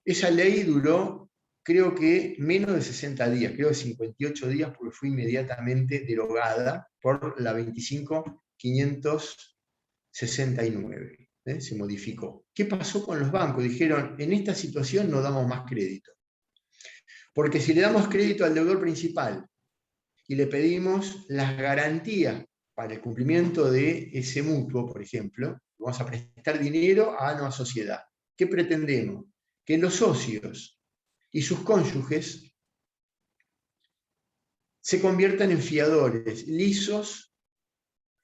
Esa ley duró, creo que menos de 60 días, creo que 58 días, porque fue inmediatamente derogada por la 25.569. Se modificó. ¿Qué pasó con los bancos? Dijeron, en esta situación no damos más crédito. Porque si le damos crédito al deudor principal y le pedimos las garantías para el cumplimiento de ese mutuo, por ejemplo, vamos a prestar dinero a una sociedad. ¿Qué pretendemos? Que los socios y sus cónyuges se conviertan en fiadores lisos,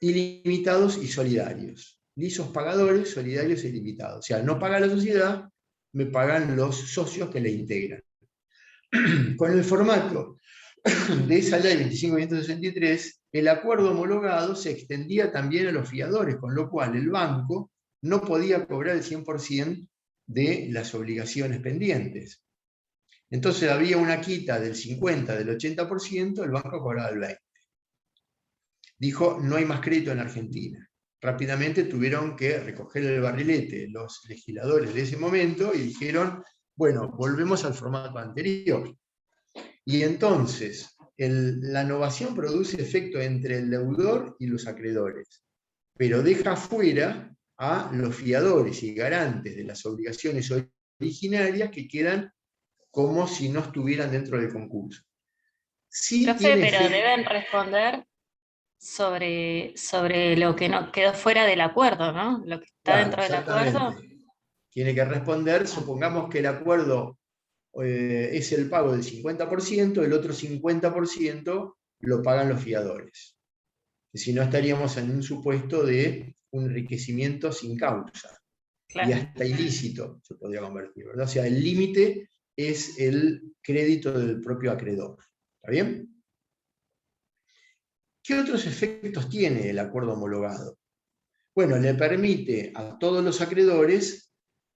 ilimitados y solidarios. Lisos pagadores, solidarios e ilimitados. O sea, no paga la sociedad, me pagan los socios que le integran. Con el formato de esa ley 25.563, el acuerdo homologado se extendía también a los fiadores, con lo cual el banco no podía cobrar el 100% de las obligaciones pendientes. Entonces había una quita del 50%, del 80%, el banco cobraba el 20%. Dijo, no hay más crédito en Argentina. Rápidamente tuvieron que recoger el barrilete los legisladores de ese momento y dijeron, bueno, volvemos al formato anterior. Y entonces, la novación produce efecto entre el deudor y los acreedores, pero deja fuera a los fiadores y garantes de las obligaciones originarias que quedan como si no estuvieran dentro del concurso. Sí, profe, pero deben responder sobre lo que no quedó fuera del acuerdo, ¿no? Lo que está dentro del acuerdo. Tiene que responder, supongamos que el acuerdo es el pago del 50%, el otro 50% lo pagan los fiadores. Si no, estaríamos en un supuesto de un enriquecimiento sin causa. Claro. Y hasta ilícito se podría convertir, ¿verdad? O sea, el límite es el crédito del propio acreedor. ¿Está bien? ¿Qué otros efectos tiene el acuerdo homologado? Bueno, le permite a todos los acreedores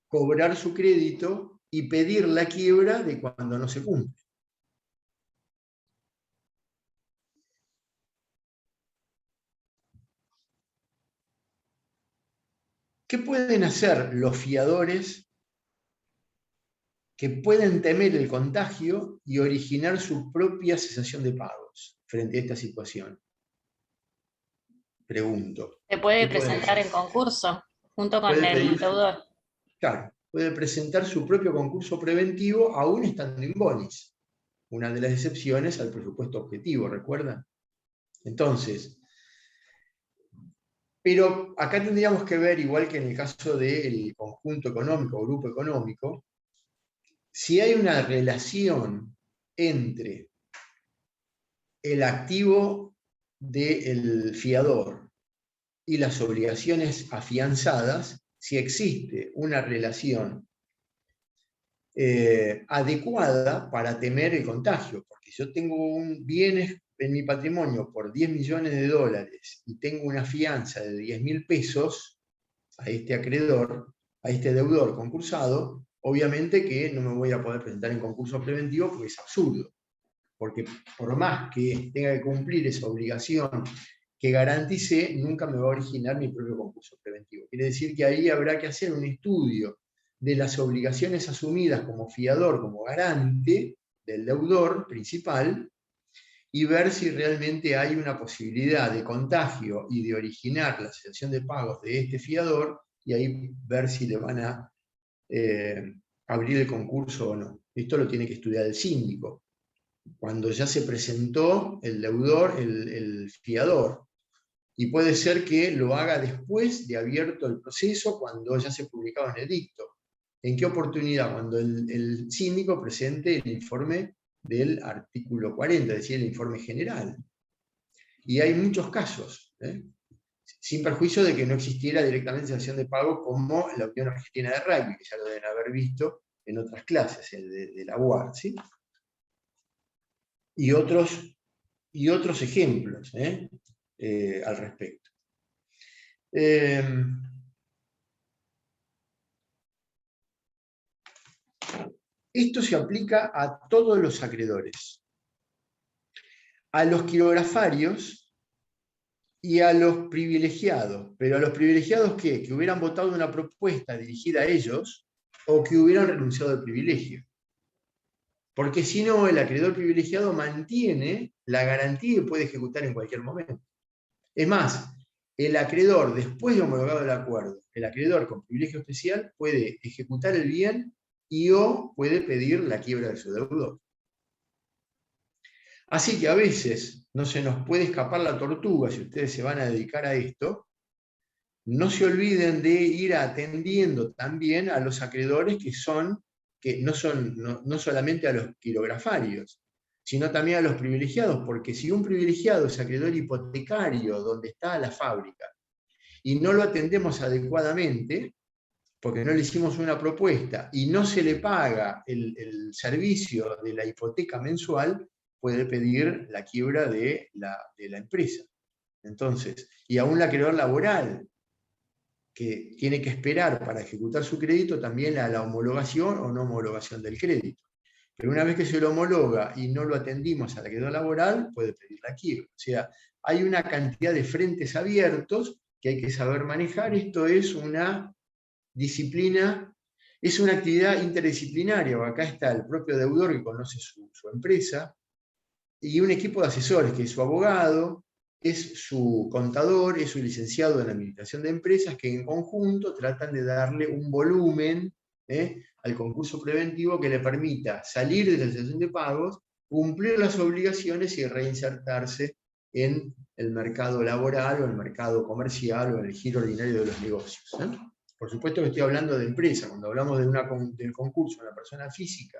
cobrar su crédito y pedir la quiebra de cuando no se cumple. ¿Qué pueden hacer los fiadores que pueden temer el contagio y originar su propia cesación de pagos frente a esta situación? Pregunto. Se puede ¿Qué pueden presentar hacer? en concurso junto con Puede el pedir- deudor. Claro, puede presentar su propio concurso preventivo aún estando in bonis. Una de las excepciones al presupuesto objetivo, ¿recuerdan? Entonces, pero acá tendríamos que ver, igual que en el caso del conjunto económico o grupo económico, si hay una relación entre el activo del fiador y las obligaciones afianzadas, si existe una relación adecuada para temer el contagio, porque yo tengo bienes en mi patrimonio por 10 millones de dólares y tengo una fianza de 10.000 pesos a este acreedor, a este deudor concursado, obviamente que no me voy a poder presentar en concurso preventivo porque es absurdo, porque por más que tenga que cumplir esa obligación que garanticé, nunca me va a originar mi propio concurso preventivo. Quiere decir que ahí habrá que hacer un estudio de las obligaciones asumidas como fiador, como garante del deudor principal, y ver si realmente hay una posibilidad de contagio y de originar la cesación de pagos de este fiador, y ahí ver si le van a abrir el concurso o no. Esto lo tiene que estudiar el síndico, cuando ya se presentó el deudor, el fiador. Y puede ser que lo haga después de abierto el proceso, cuando ya se publicaba en el edicto. ¿En qué oportunidad? Cuando el síndico presente el informe del artículo 40, es decir, el informe general. Y hay muchos casos, sin perjuicio de que no existiera directamente sanción de pago como la Unión Argentina de Rugby, que ya lo deben haber visto en otras clases, el de la UAR, ¿sí? Y otros ejemplos al respecto. Esto se aplica a todos los acreedores, a los quirografarios y a los privilegiados. Pero a los privilegiados, ¿qué? Que hubieran votado una propuesta dirigida a ellos o que hubieran renunciado al privilegio. Porque si no, el acreedor privilegiado mantiene la garantía y puede ejecutar en cualquier momento. Es más, el acreedor, después de homologado el acuerdo, el acreedor con privilegio especial puede ejecutar el bien y o puede pedir la quiebra de su deudor. Así que a veces no se nos puede escapar la tortuga si ustedes se van a dedicar a esto. No se olviden de ir atendiendo también a los acreedores que no solamente a los quirografarios, sino también a los privilegiados, porque si un privilegiado es acreedor hipotecario donde está la fábrica y no lo atendemos adecuadamente, porque no le hicimos una propuesta y no se le paga el servicio de la hipoteca mensual, puede pedir la quiebra de la empresa. Entonces, y aún el acreedor laboral, que tiene que esperar para ejecutar su crédito también a la homologación o no homologación del crédito. Pero una vez que se lo homologa y no lo atendimos al acreedor laboral, puede pedir la quiebra. O sea, hay una cantidad de frentes abiertos que hay que saber manejar. Esto es una disciplina, es una actividad interdisciplinaria. Acá está el propio deudor que conoce su empresa, y un equipo de asesores que es su abogado, es su contador, es su licenciado en administración de empresas, que en conjunto tratan de darle un volumen al concurso preventivo que le permita salir de la cesación de pagos, cumplir las obligaciones y reinsertarse en el mercado laboral o el mercado comercial o en el giro ordinario de los negocios. Por supuesto que estoy hablando de empresa. Cuando hablamos del concurso de una persona física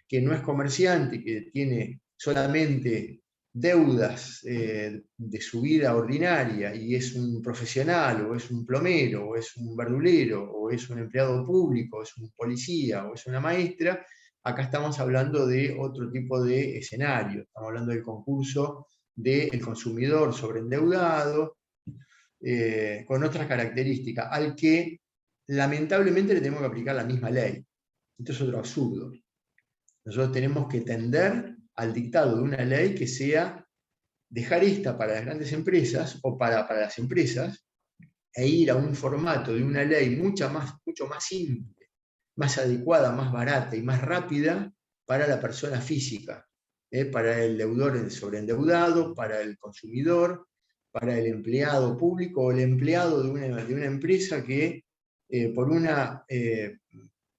que no es comerciante, que tiene solamente deudas de su vida ordinaria y es un profesional, o es un plomero, o es un verdulero, o es un empleado público, o es un policía, o es una maestra, acá estamos hablando de otro tipo de escenario. Estamos hablando del concurso del consumidor sobreendeudado, con otras características, al que lamentablemente le tenemos que aplicar la misma ley. Esto es otro absurdo. Nosotros tenemos que tender al dictado de una ley que sea dejar esta para las grandes empresas o para las empresas e ir a un formato de una ley mucho más simple, más adecuada, más barata y más rápida para la persona física, para el deudor sobreendeudado, para el consumidor, para el empleado público o el empleado de una empresa que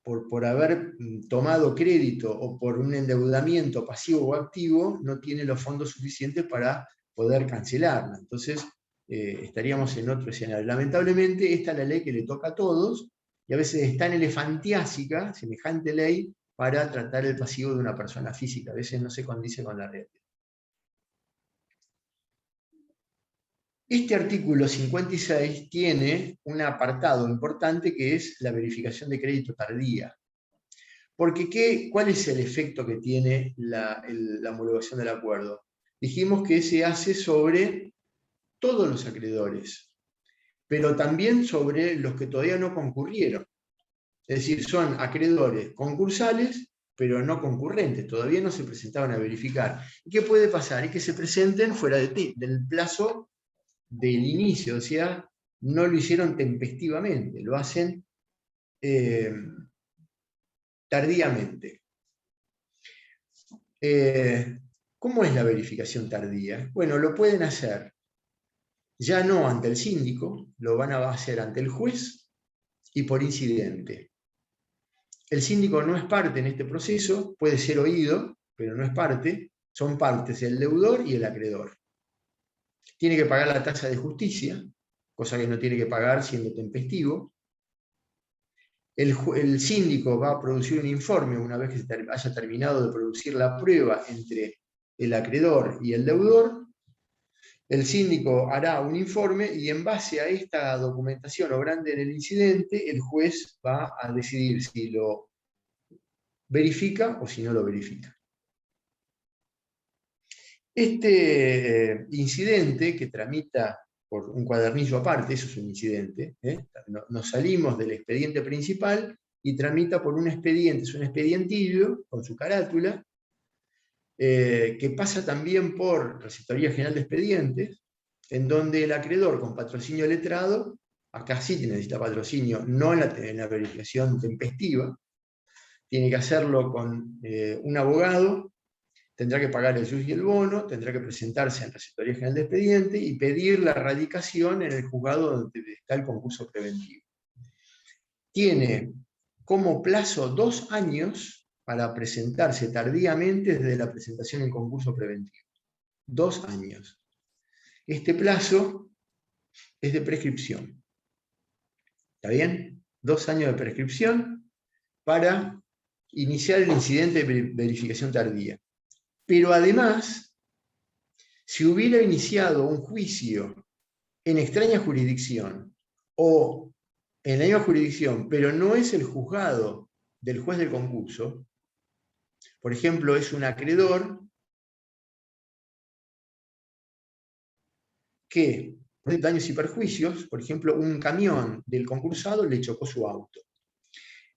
por haber tomado crédito o por un endeudamiento pasivo o activo, no tiene los fondos suficientes para poder cancelarla. Entonces, estaríamos en otro escenario. Lamentablemente, esta es la ley que le toca a todos, y a veces es tan elefantiásica, semejante ley, para tratar el pasivo de una persona física. A veces no se condice con la realidad. Este artículo 56 tiene un apartado importante que es la verificación de crédito tardía. Porque, ¿cuál es el efecto que tiene la homologación del acuerdo? Dijimos que se hace sobre todos los acreedores, pero también sobre los que todavía no concurrieron. Es decir, son acreedores concursales, pero no concurrentes, todavía no se presentaban a verificar. ¿Y qué puede pasar? Es que se presenten fuera del plazo del inicio, o sea, no lo hicieron tempestivamente, lo hacen tardíamente. ¿Cómo es la verificación tardía? Bueno, lo pueden hacer ya no ante el síndico, lo van a hacer ante el juez y por incidente. El síndico no es parte en este proceso, puede ser oído, pero no es parte, son partes el deudor y el acreedor. Tiene que pagar la tasa de justicia, cosa que no tiene que pagar siendo tempestivo. El síndico va a producir un informe una vez que se haya terminado de producir la prueba entre el acreedor y el deudor. El síndico hará un informe y en base a esta documentación obrante en el incidente, el juez va a decidir si lo verifica o si no lo verifica. Este incidente que tramita por un cuadernillo aparte, eso es un incidente, nos salimos del expediente principal y tramita por un expediente, es un expedientillo con su carátula, que pasa también por Receptoría General de Expedientes, en donde el acreedor con patrocinio letrado, acá sí necesita patrocinio, no en la verificación tempestiva, tiene que hacerlo con un abogado, tendrá que pagar el jus y el bono, tendrá que presentarse en Receptoría General de Expedientes y pedir la radicación en el juzgado donde está el concurso preventivo. Tiene como plazo 2 años para presentarse tardíamente desde la presentación en concurso preventivo. 2 años. Este plazo es de prescripción. ¿Está bien? 2 años de prescripción para iniciar el incidente de verificación tardía. Pero además, si hubiera iniciado un juicio en extraña jurisdicción o en la misma jurisdicción, pero no es el juzgado del juez del concurso, por ejemplo, es un acreedor que, por daños y perjuicios, por ejemplo, un camión del concursado le chocó su auto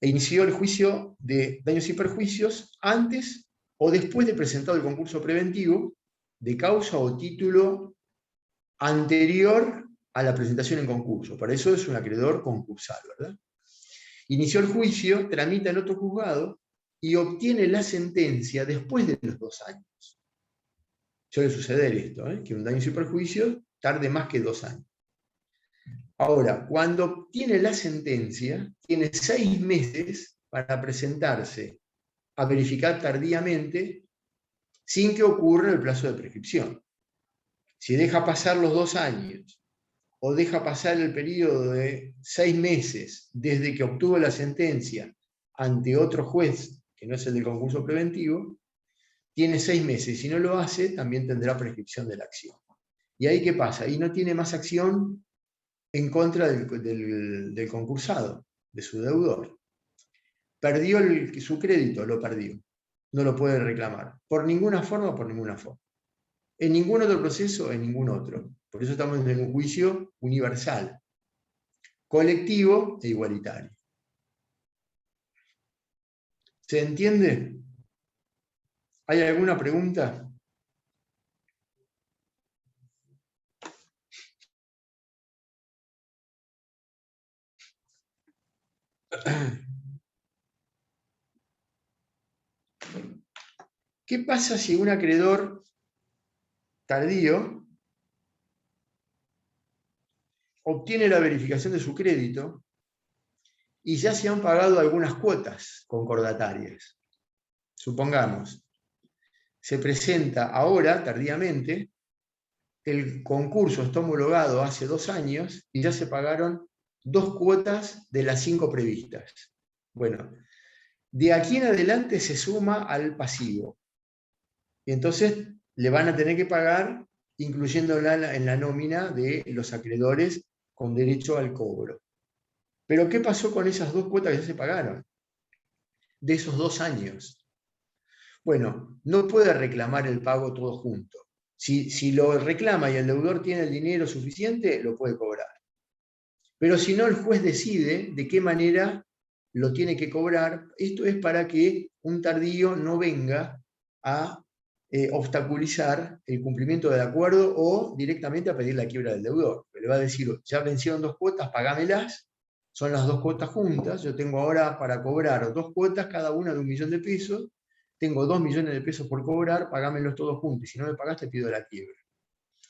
e inició el juicio de daños y perjuicios antes o después de presentado el concurso preventivo de causa o título anterior a la presentación en concurso. Para eso es un acreedor concursal, ¿verdad? Inició el juicio, tramita en otro juzgado y obtiene la sentencia después de los 2 años. Suele suceder esto, que un daño y perjuicio tarde más que 2 años. Ahora, cuando obtiene la sentencia, tiene 6 meses para presentarse a verificar tardíamente sin que ocurra el plazo de prescripción. Si deja pasar los 2 años o deja pasar el periodo de 6 meses desde que obtuvo la sentencia ante otro juez, que no es el del concurso preventivo, tiene 6 meses. Si no lo hace, también tendrá prescripción de la acción. ¿Y ahí qué pasa? Y no tiene más acción en contra del concursado, de su deudor. Perdió su crédito, lo perdió. No lo puede reclamar. Por ninguna forma, por ninguna forma. En ningún otro proceso, en ningún otro. Por eso estamos en un juicio universal, colectivo e igualitario. ¿Se entiende? ¿Hay alguna pregunta? ¿Qué pasa si un acreedor tardío obtiene la verificación de su crédito y ya se han pagado algunas cuotas concordatarias? Supongamos, se presenta ahora, tardíamente, el concurso está homologado hace 2 años y ya se pagaron 2 cuotas de las 5 previstas. Bueno, de aquí en adelante se suma al pasivo. Y entonces le van a tener que pagar, incluyéndola en la nómina de los acreedores con derecho al cobro. Pero ¿qué pasó con esas 2 cuotas que ya se pagaron? De esos 2 años. Bueno, no puede reclamar el pago todo junto. Si lo reclama y el deudor tiene el dinero suficiente, lo puede cobrar. Pero si no, el juez decide de qué manera lo tiene que cobrar. Esto es para que un tardío no venga a obstaculizar el cumplimiento del acuerdo o directamente a pedir la quiebra del deudor. Le va a decir, ya vencieron 2 cuotas, pagámelas, son las 2 cuotas juntas, yo tengo ahora para cobrar 2 cuotas, cada una de $1.000.000 de pesos, tengo 2 millones de pesos por cobrar, pagámelos todos juntos, y si no me pagaste pido la quiebra.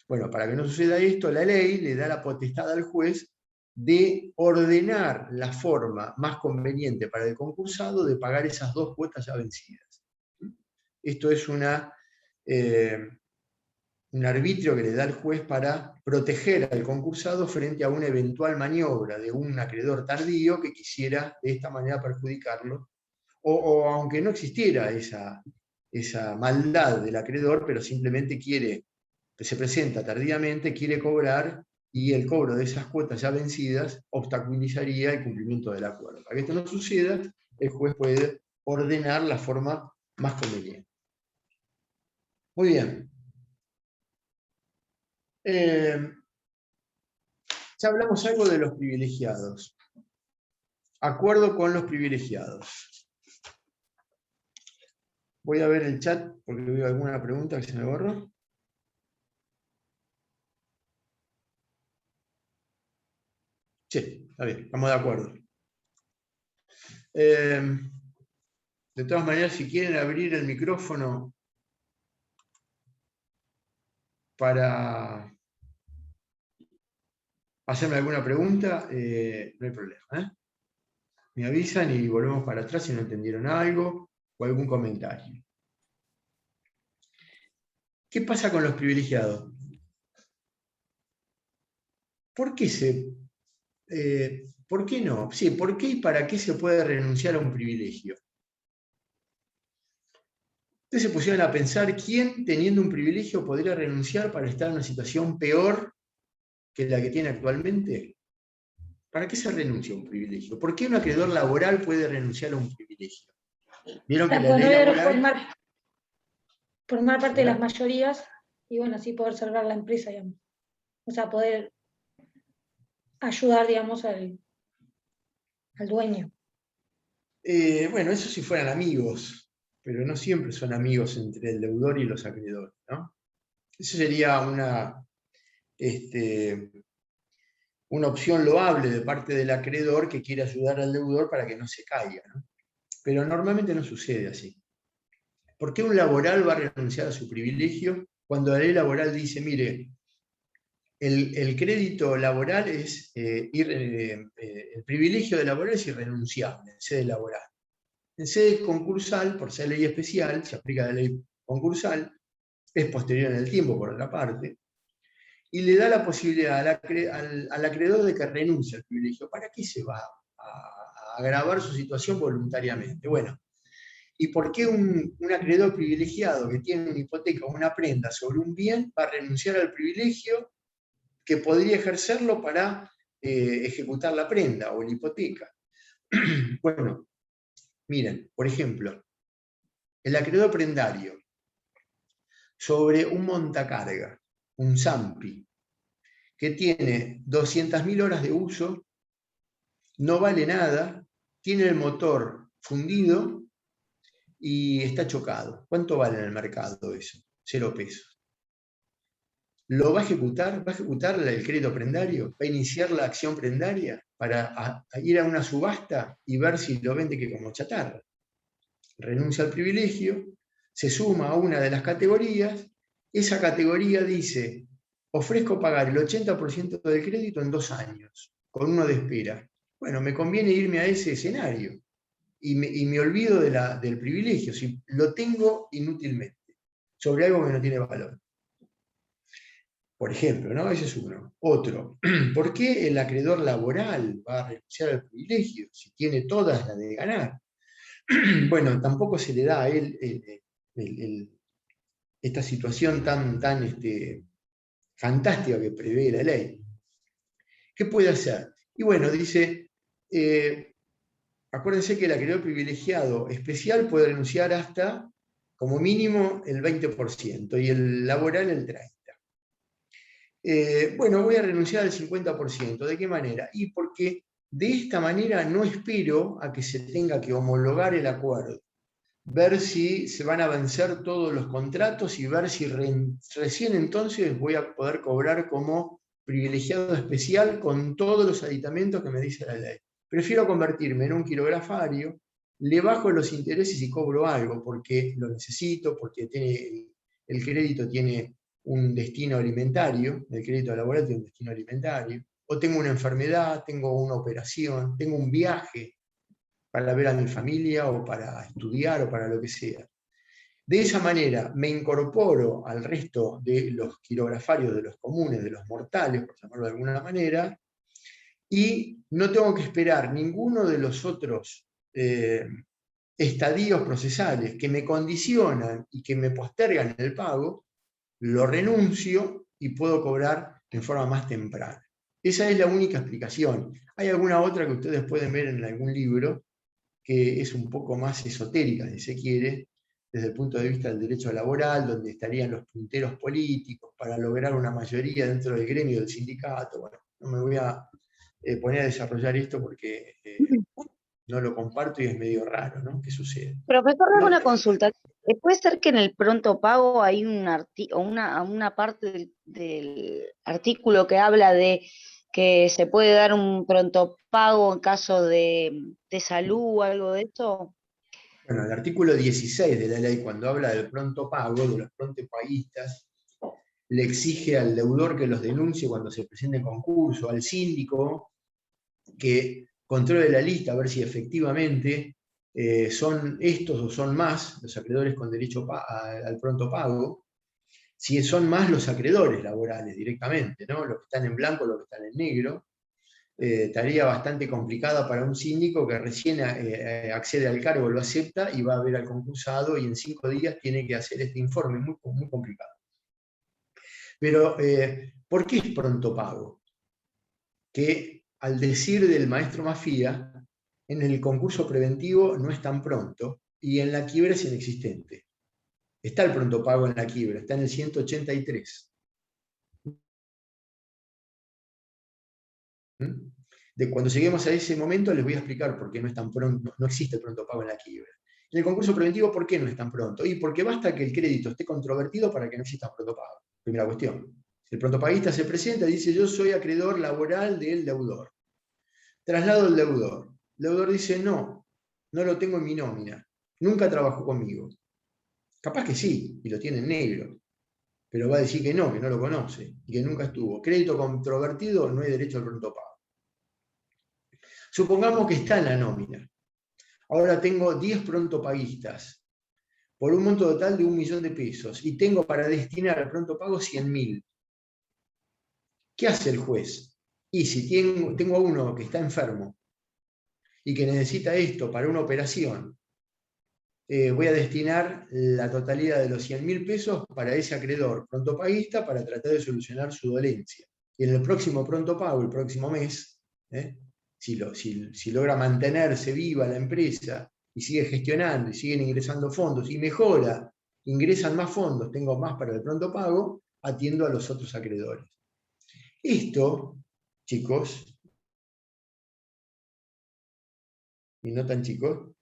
Bueno, para que no suceda esto, la ley le da la potestad al juez de ordenar la forma más conveniente para el concursado de pagar esas 2 cuotas ya vencidas. Esto es un arbitrio que le da el juez para proteger al concursado frente a una eventual maniobra de un acreedor tardío que quisiera de esta manera perjudicarlo, o aunque no existiera esa maldad del acreedor, pero simplemente se presenta tardíamente, quiere cobrar, y el cobro de esas cuotas ya vencidas obstaculizaría el cumplimiento del acuerdo. Para que esto no suceda, el juez puede ordenar la forma más conveniente. Muy bien. Ya hablamos algo de los privilegiados. Acuerdo con los privilegiados. Voy a ver el chat porque veo alguna pregunta que se me borró. Sí, está bien, estamos de acuerdo. De todas maneras, si quieren abrir el micrófono para hacerme alguna pregunta, no hay problema. Me avisan y volvemos para atrás si no entendieron algo o algún comentario. ¿Qué pasa con los privilegiados? ¿Por qué no? Sí, ¿por qué y para qué se puede renunciar a un privilegio? Ustedes se pusieron a pensar quién, teniendo un privilegio, podría renunciar para estar en una situación peor que la que tiene actualmente. ¿Para qué se renuncia a un privilegio? ¿Por qué un acreedor laboral puede renunciar a un privilegio? Vieron que la ley laboral... formar parte de las mayorías y bueno, así poder salvar la empresa, digamos. O sea, poder ayudar, digamos, al dueño. Bueno, eso si fueran amigos, pero no siempre son amigos entre el deudor y los acreedores, ¿no? Eso sería una opción loable de parte del acreedor que quiere ayudar al deudor para que no se caiga, ¿no? Pero normalmente no sucede así. ¿Por qué un laboral va a renunciar a su privilegio cuando la ley laboral dice, mire, el crédito laboral es, el privilegio de laboral es irrenunciable en sede laboral? En sede concursal, por ser ley especial, se aplica la ley concursal, es posterior en el tiempo por otra parte, y le da la posibilidad al acreedor de que renuncie al privilegio. ¿Para qué se va a agravar su situación voluntariamente? Bueno, ¿Y por qué un acreedor privilegiado que tiene una hipoteca o una prenda sobre un bien va a renunciar al privilegio que podría ejercerlo para ejecutar la prenda o la hipoteca? Bueno, miren, por ejemplo, el acreedor prendario sobre un montacarga, un Zampi, que tiene 200.000 horas de uso, no vale nada, tiene el motor fundido y está chocado. ¿Cuánto vale en el mercado eso? 0 pesos. ¿Lo va a ejecutar? ¿Va a ejecutar el crédito prendario? ¿Va a iniciar la acción prendaria para ir a una subasta y ver si lo vende que como chatarra? Renuncia al privilegio, se suma a una de las categorías, esa categoría dice, ofrezco pagar el 80% del crédito en 2 años, con 1 de espera. Bueno, me conviene irme a ese escenario y me olvido del privilegio, si lo tengo inútilmente, sobre algo que no tiene valor. Por ejemplo, ¿no? Ese es uno. Otro, ¿por qué el acreedor laboral va a renunciar al privilegio si tiene todas las de ganar? Bueno, tampoco se le da a él esta situación tan fantástica que prevé la ley. ¿Qué puede hacer? Y bueno, dice, acuérdense que el acreedor privilegiado especial puede renunciar hasta, como mínimo, el 20% y el laboral el 30%. Bueno, voy a renunciar al 50%. ¿De qué manera? Y porque de esta manera no espero a que se tenga que homologar el acuerdo, ver si se van a vencer todos los contratos y ver si recién entonces voy a poder cobrar como privilegiado especial con todos los aditamentos que me dice la ley. Prefiero convertirme en un quirografario, le bajo los intereses y cobro algo porque lo necesito, porque el crédito tiene un destino alimentario, el crédito laboral tiene un destino alimentario, o tengo una enfermedad, tengo una operación, tengo un viaje para ver a mi familia o para estudiar o para lo que sea. De esa manera me incorporo al resto de los quirografarios, de los comunes, de los mortales, por llamarlo de alguna manera, y no tengo que esperar ninguno de los otros estadios procesales que me condicionan y que me postergan el pago, lo renuncio y puedo cobrar en forma más temprana. Esa es la única explicación. Hay alguna otra que ustedes pueden ver en algún libro, que es un poco más esotérica, si se quiere, desde el punto de vista del derecho laboral, donde estarían los punteros políticos para lograr una mayoría dentro del gremio del sindicato. Bueno, no me voy a poner a desarrollar esto porque no lo comparto y es medio raro, ¿no? ¿Qué sucede? Profesor, hago una consulta. ¿Puede ser que en el pronto pago hay una parte del artículo que habla de que se puede dar un pronto pago en caso de salud o algo de esto? Bueno, el artículo 16 de la ley, cuando habla del pronto pago, de los prontopaguistas, le exige al deudor que los denuncie cuando se presente en concurso, al síndico que controle la lista a ver si efectivamente son estos o son más los acreedores con derecho al pronto pago, si son más los acreedores laborales directamente, ¿no? Los que están en blanco, los que están en negro. Tarea bastante complicada para un síndico que recién accede al cargo, lo acepta y va a ver al concursado y en 5 días tiene que hacer este informe, muy, muy complicado. Pero, ¿por qué es pronto pago? Que al decir del maestro Mafía, en el concurso preventivo no es tan pronto y en la quiebra es inexistente. Está el pronto pago en la quiebra, está en el 183. Cuando lleguemos a ese momento les voy a explicar por qué no es tan pronto, no existe el pronto pago en la quiebra. En el concurso preventivo, ¿por qué no es tan pronto? Y porque basta que el crédito esté controvertido para que no exista pronto pago. Primera cuestión. El prontopaguista se presenta y dice, yo soy acreedor laboral del deudor. Traslado al deudor. El deudor dice, no lo tengo en mi nómina. Nunca trabajó conmigo. Capaz que sí, y lo tiene en negro. Pero va a decir que no lo conoce, y que nunca estuvo. Crédito controvertido, no hay derecho al pronto pago. Supongamos que está en la nómina. Ahora tengo 10 prontopaguistas por un monto total de 1 millón de pesos y tengo para destinar al pronto pago 100.000. ¿Qué hace el juez? Y si tengo a uno que está enfermo y que necesita esto para una operación, voy a destinar la totalidad de los 100.000 pesos para ese acreedor prontopaguista para tratar de solucionar su dolencia. Y en el próximo pronto pago, el próximo mes, si logra mantenerse viva la empresa y sigue gestionando y siguen ingresando fondos y mejora, ingresan más fondos, tengo más para el pronto pago, atiendo a los otros acreedores. Esto, chicos, y no tan chicos,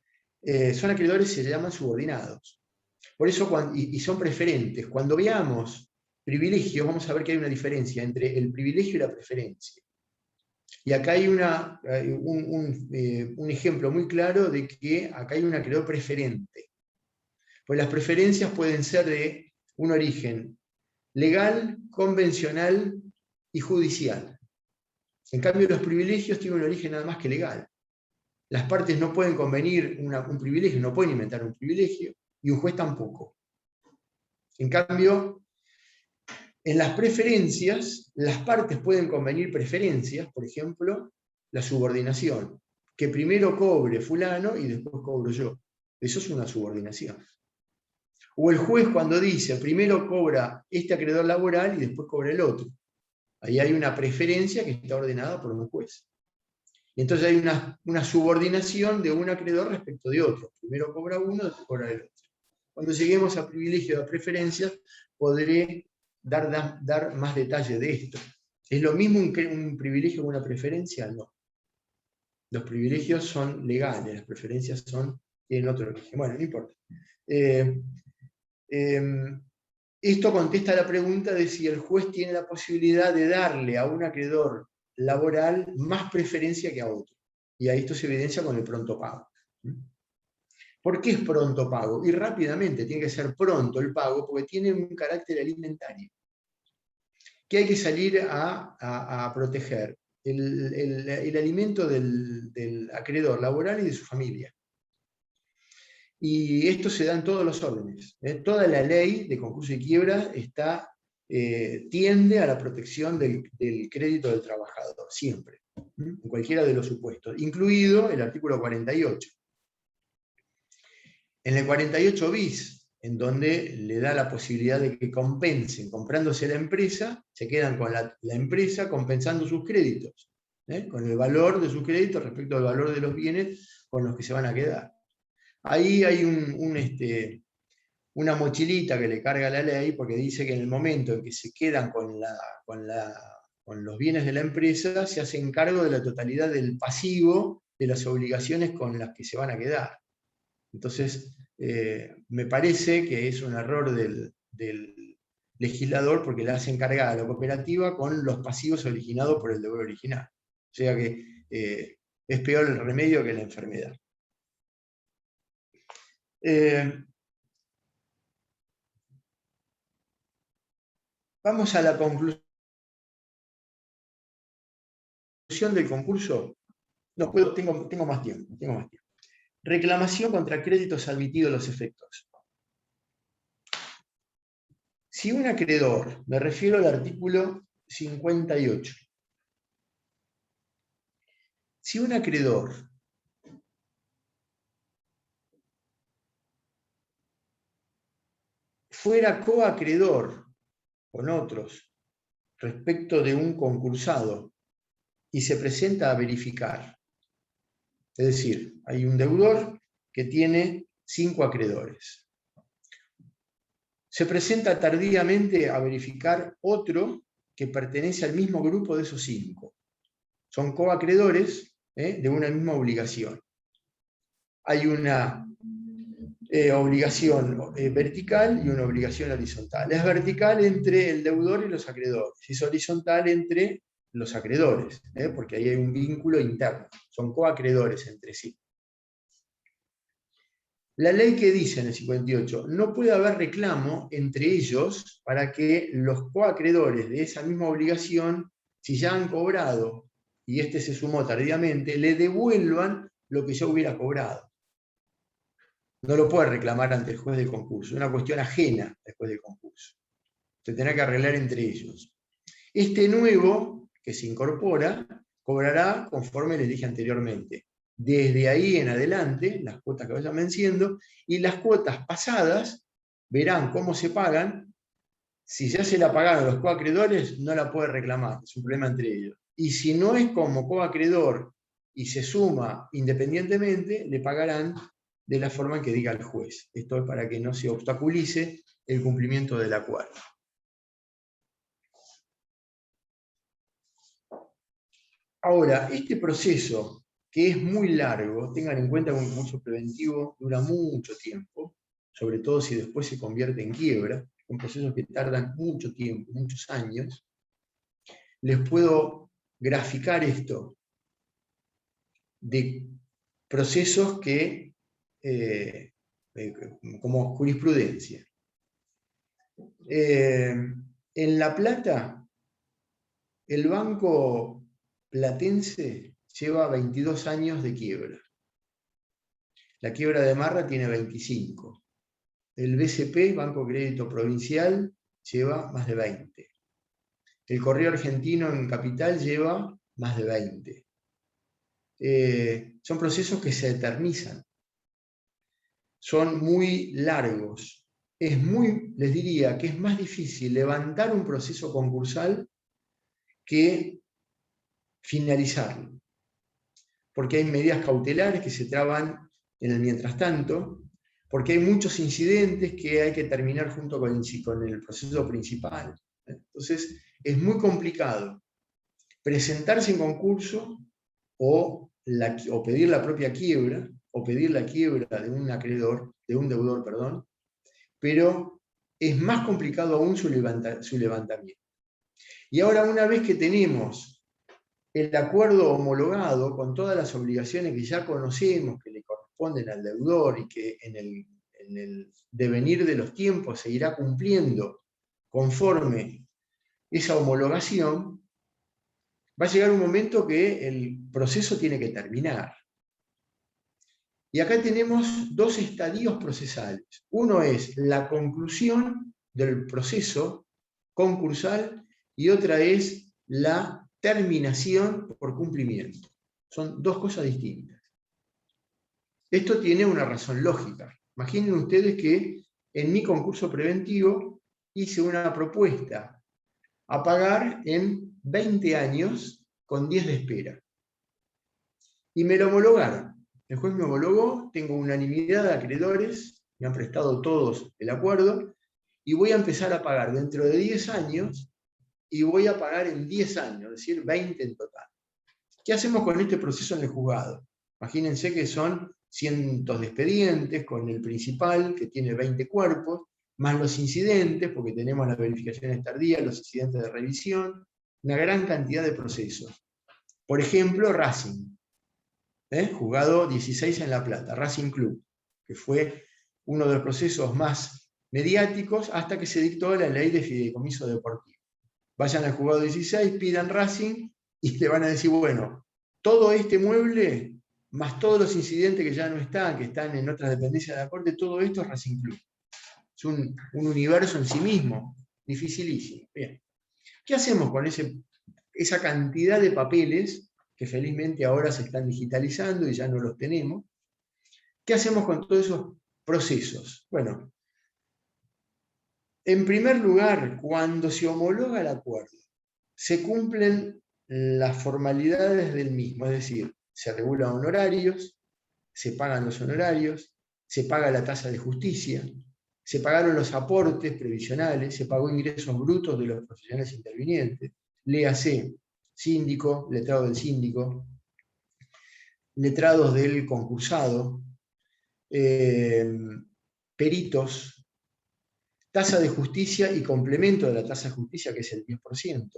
son acreedores que se llaman subordinados. Por eso, y son preferentes. Cuando veamos privilegios, vamos a ver que hay una diferencia entre el privilegio y la preferencia. Y acá hay un ejemplo muy claro de que acá hay un acreedor preferente. Pues las preferencias pueden ser de un origen legal, convencional y judicial. En cambio, los privilegios tienen un origen nada más que legal. Las partes no pueden convenir un privilegio, no pueden inventar un privilegio, y un juez tampoco. En cambio, en las preferencias, las partes pueden convenir preferencias, por ejemplo, la subordinación, que primero cobre fulano y después cobro yo. Eso es una subordinación. O el juez cuando dice, primero cobra este acreedor laboral y después cobra el otro. Ahí hay una preferencia que está ordenada por un juez. Y entonces hay una subordinación de un acreedor respecto de otro. Primero cobra uno, después cobra el otro. Cuando lleguemos a privilegio de preferencias, podré dar más detalle de esto. ¿Es lo mismo un privilegio que una preferencia? No. Los privilegios son legales, las preferencias tienen otro origen. Bueno, no importa. Esto contesta la pregunta de si el juez tiene la posibilidad de darle a un acreedor laboral más preferencia que a otro. Y ahí esto se evidencia con el pronto pago. ¿Por qué es pronto pago? Y rápidamente, tiene que ser pronto el pago porque tiene un carácter alimentario. Que hay que salir a proteger el alimento del acreedor laboral y de su familia. Y esto se da en todos los órdenes. Toda la ley de concurso y quiebra tiende a la protección del crédito del trabajador, siempre, en cualquiera de los supuestos, incluido el artículo 48. En el 48 bis, en donde le da la posibilidad de que compensen, comprándose la empresa, se quedan con la empresa compensando sus créditos, con el valor de sus créditos respecto al valor de los bienes con los que se van a quedar. Ahí hay una mochilita que le carga la ley, porque dice que en el momento en que se quedan con los bienes de la empresa, se hacen cargo de la totalidad del pasivo de las obligaciones con las que se van a quedar. Entonces, me parece que es un error del legislador porque le hacen cargar a la cooperativa con los pasivos originados por el deudor original. O sea que es peor el remedio que la enfermedad. Vamos a la conclusión del concurso. No puedo, tengo más tiempo. Reclamación contra créditos admitidos los efectos. Si un acreedor, me refiero al artículo 58, si un acreedor fuera coacreedor con otros respecto de un concursado y se presenta a verificar, es decir, hay un deudor que tiene 5 acreedores. Se presenta tardíamente a verificar otro que pertenece al mismo grupo de esos 5. Son coacreedores de una misma obligación. Hay una obligación vertical y una obligación horizontal. Es vertical entre el deudor y los acreedores, y es horizontal entre los acreedores, porque ahí hay un vínculo interno, son coacreedores entre sí. La ley que dice en el 58, no puede haber reclamo entre ellos para que los coacreedores de esa misma obligación, si ya han cobrado y este se sumó tardíamente, le devuelvan lo que ya hubiera cobrado. No lo puede reclamar ante el juez del concurso, es una cuestión ajena al juez del concurso. Se tendrá que arreglar entre ellos. Este nuevo que se incorpora cobrará conforme les dije anteriormente. desde ahí en adelante, las cuotas que vayan venciendo, y las cuotas pasadas verán cómo se pagan. Si ya se la pagaron los coacreedores, no la puede reclamar, es un problema entre ellos. Y si no es como coacreedor y se suma independientemente, le pagarán de la forma que diga el juez. Esto es para que no se obstaculice el cumplimiento del acuerdo. Ahora, este proceso, que es muy largo, tengan en cuenta que un concurso preventivo dura mucho tiempo, sobre todo si después se convierte en quiebra, son procesos que tardan mucho tiempo, muchos años. Les puedo graficar esto de procesos que, como jurisprudencia. En La Plata, el Banco Platense lleva 22 años de quiebra. La quiebra de Marra tiene 25. El BCP, Banco Crédito Provincial, lleva más de 20. El Correo Argentino en Capital lleva más de 20. Son procesos que se eternizan. Son muy largos. Les diría que es más difícil levantar un proceso concursal que finalizarlo. Porque hay medidas cautelares que se traban en el mientras tanto, porque hay muchos incidentes que hay que terminar junto con el proceso principal. Entonces, es muy complicado presentarse en concurso o pedir la propia quiebra, o pedir la quiebra de un acreedor, de un deudor, perdón, pero es más complicado aún su levantamiento. Y ahora, una vez que tenemos el acuerdo homologado con todas las obligaciones que ya conocemos, que le corresponden al deudor y que en el devenir de los tiempos se irá cumpliendo conforme esa homologación, va a llegar un momento que el proceso tiene que terminar. Y acá tenemos dos estadios procesales. Uno es la conclusión del proceso concursal y otra es la terminación por cumplimiento. Son dos cosas distintas. Esto tiene una razón lógica. Imaginen ustedes que en mi concurso preventivo hice una propuesta a pagar en 20 años con 10 de espera. Y me lo homologaron. El juez me homologó, tengo unanimidad de acreedores, me han prestado todos el acuerdo, y voy a empezar a pagar dentro de 10 años, y voy a pagar en 10 años, es decir, 20 en total. ¿Qué hacemos con este proceso en el juzgado? Imagínense que son cientos de expedientes, con el principal, que tiene 20 cuerpos, más los incidentes, porque tenemos las verificaciones tardías, los incidentes de revisión, una gran cantidad de procesos. Por ejemplo, Racing, juzgado 16 en La Plata, Racing Club, que fue uno de los procesos más mediáticos hasta que se dictó la ley de fideicomiso deportivo. Vayan al juzgado 16, pidan Racing, y le van a decir, bueno, todo este mueble, más todos los incidentes que ya no están, que están en otras dependencias de la Corte, todo esto es Racing Club. Es un universo en sí mismo, dificilísimo. Bien. ¿Qué hacemos con esa cantidad de papeles que felizmente ahora se están digitalizando y ya no los tenemos? ¿Qué hacemos con todos esos procesos? Bueno, en primer lugar, cuando se homologa el acuerdo, se cumplen las formalidades del mismo, es decir, se regulan honorarios, se pagan los honorarios, se paga la tasa de justicia, se pagaron los aportes previsionales, se pagó ingresos brutos de los profesionales intervinientes, léase síndico, letrado del síndico, letrados del concursado, peritos, tasa de justicia y complemento de la tasa de justicia, que es el 10%.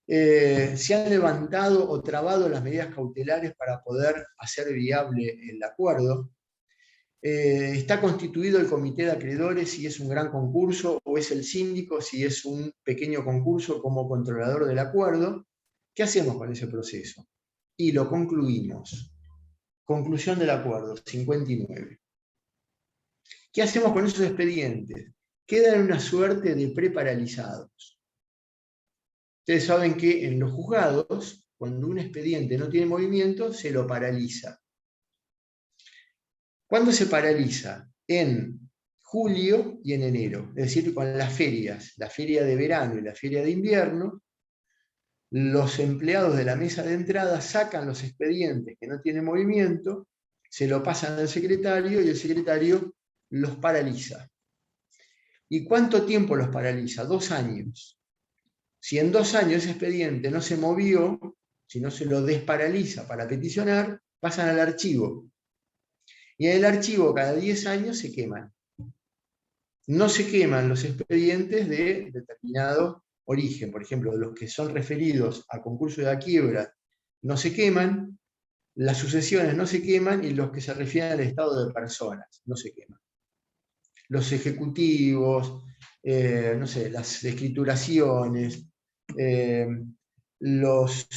Se han levantado o trabado las medidas cautelares para poder hacer viable el acuerdo. Está constituido el comité de acreedores si es un gran concurso, o es el síndico si es un pequeño concurso como controlador del acuerdo. ¿Qué hacemos con ese proceso? Y lo concluimos. Conclusión del acuerdo, 59. ¿Qué hacemos con esos expedientes? Quedan en una suerte de preparalizados. Ustedes saben que en los juzgados, cuando un expediente no tiene movimiento, se lo paraliza. ¿Cuándo se paraliza? En julio y en enero, es decir, con las ferias, la feria de verano y la feria de invierno, los empleados de la mesa de entrada sacan los expedientes que no tienen movimiento, se lo pasan al secretario y el secretario los paraliza. ¿Y cuánto tiempo los paraliza? 2 años. Si en 2 años ese expediente no se movió, si no se lo desparaliza para peticionar, pasan al archivo. Y en el archivo cada 10 años se queman. No se queman los expedientes de determinado origen, por ejemplo, los que son referidos a concurso de la quiebra no se queman, las sucesiones no se queman y los que se refieren al estado de personas no se queman. Los ejecutivos, no sé, las escrituraciones, los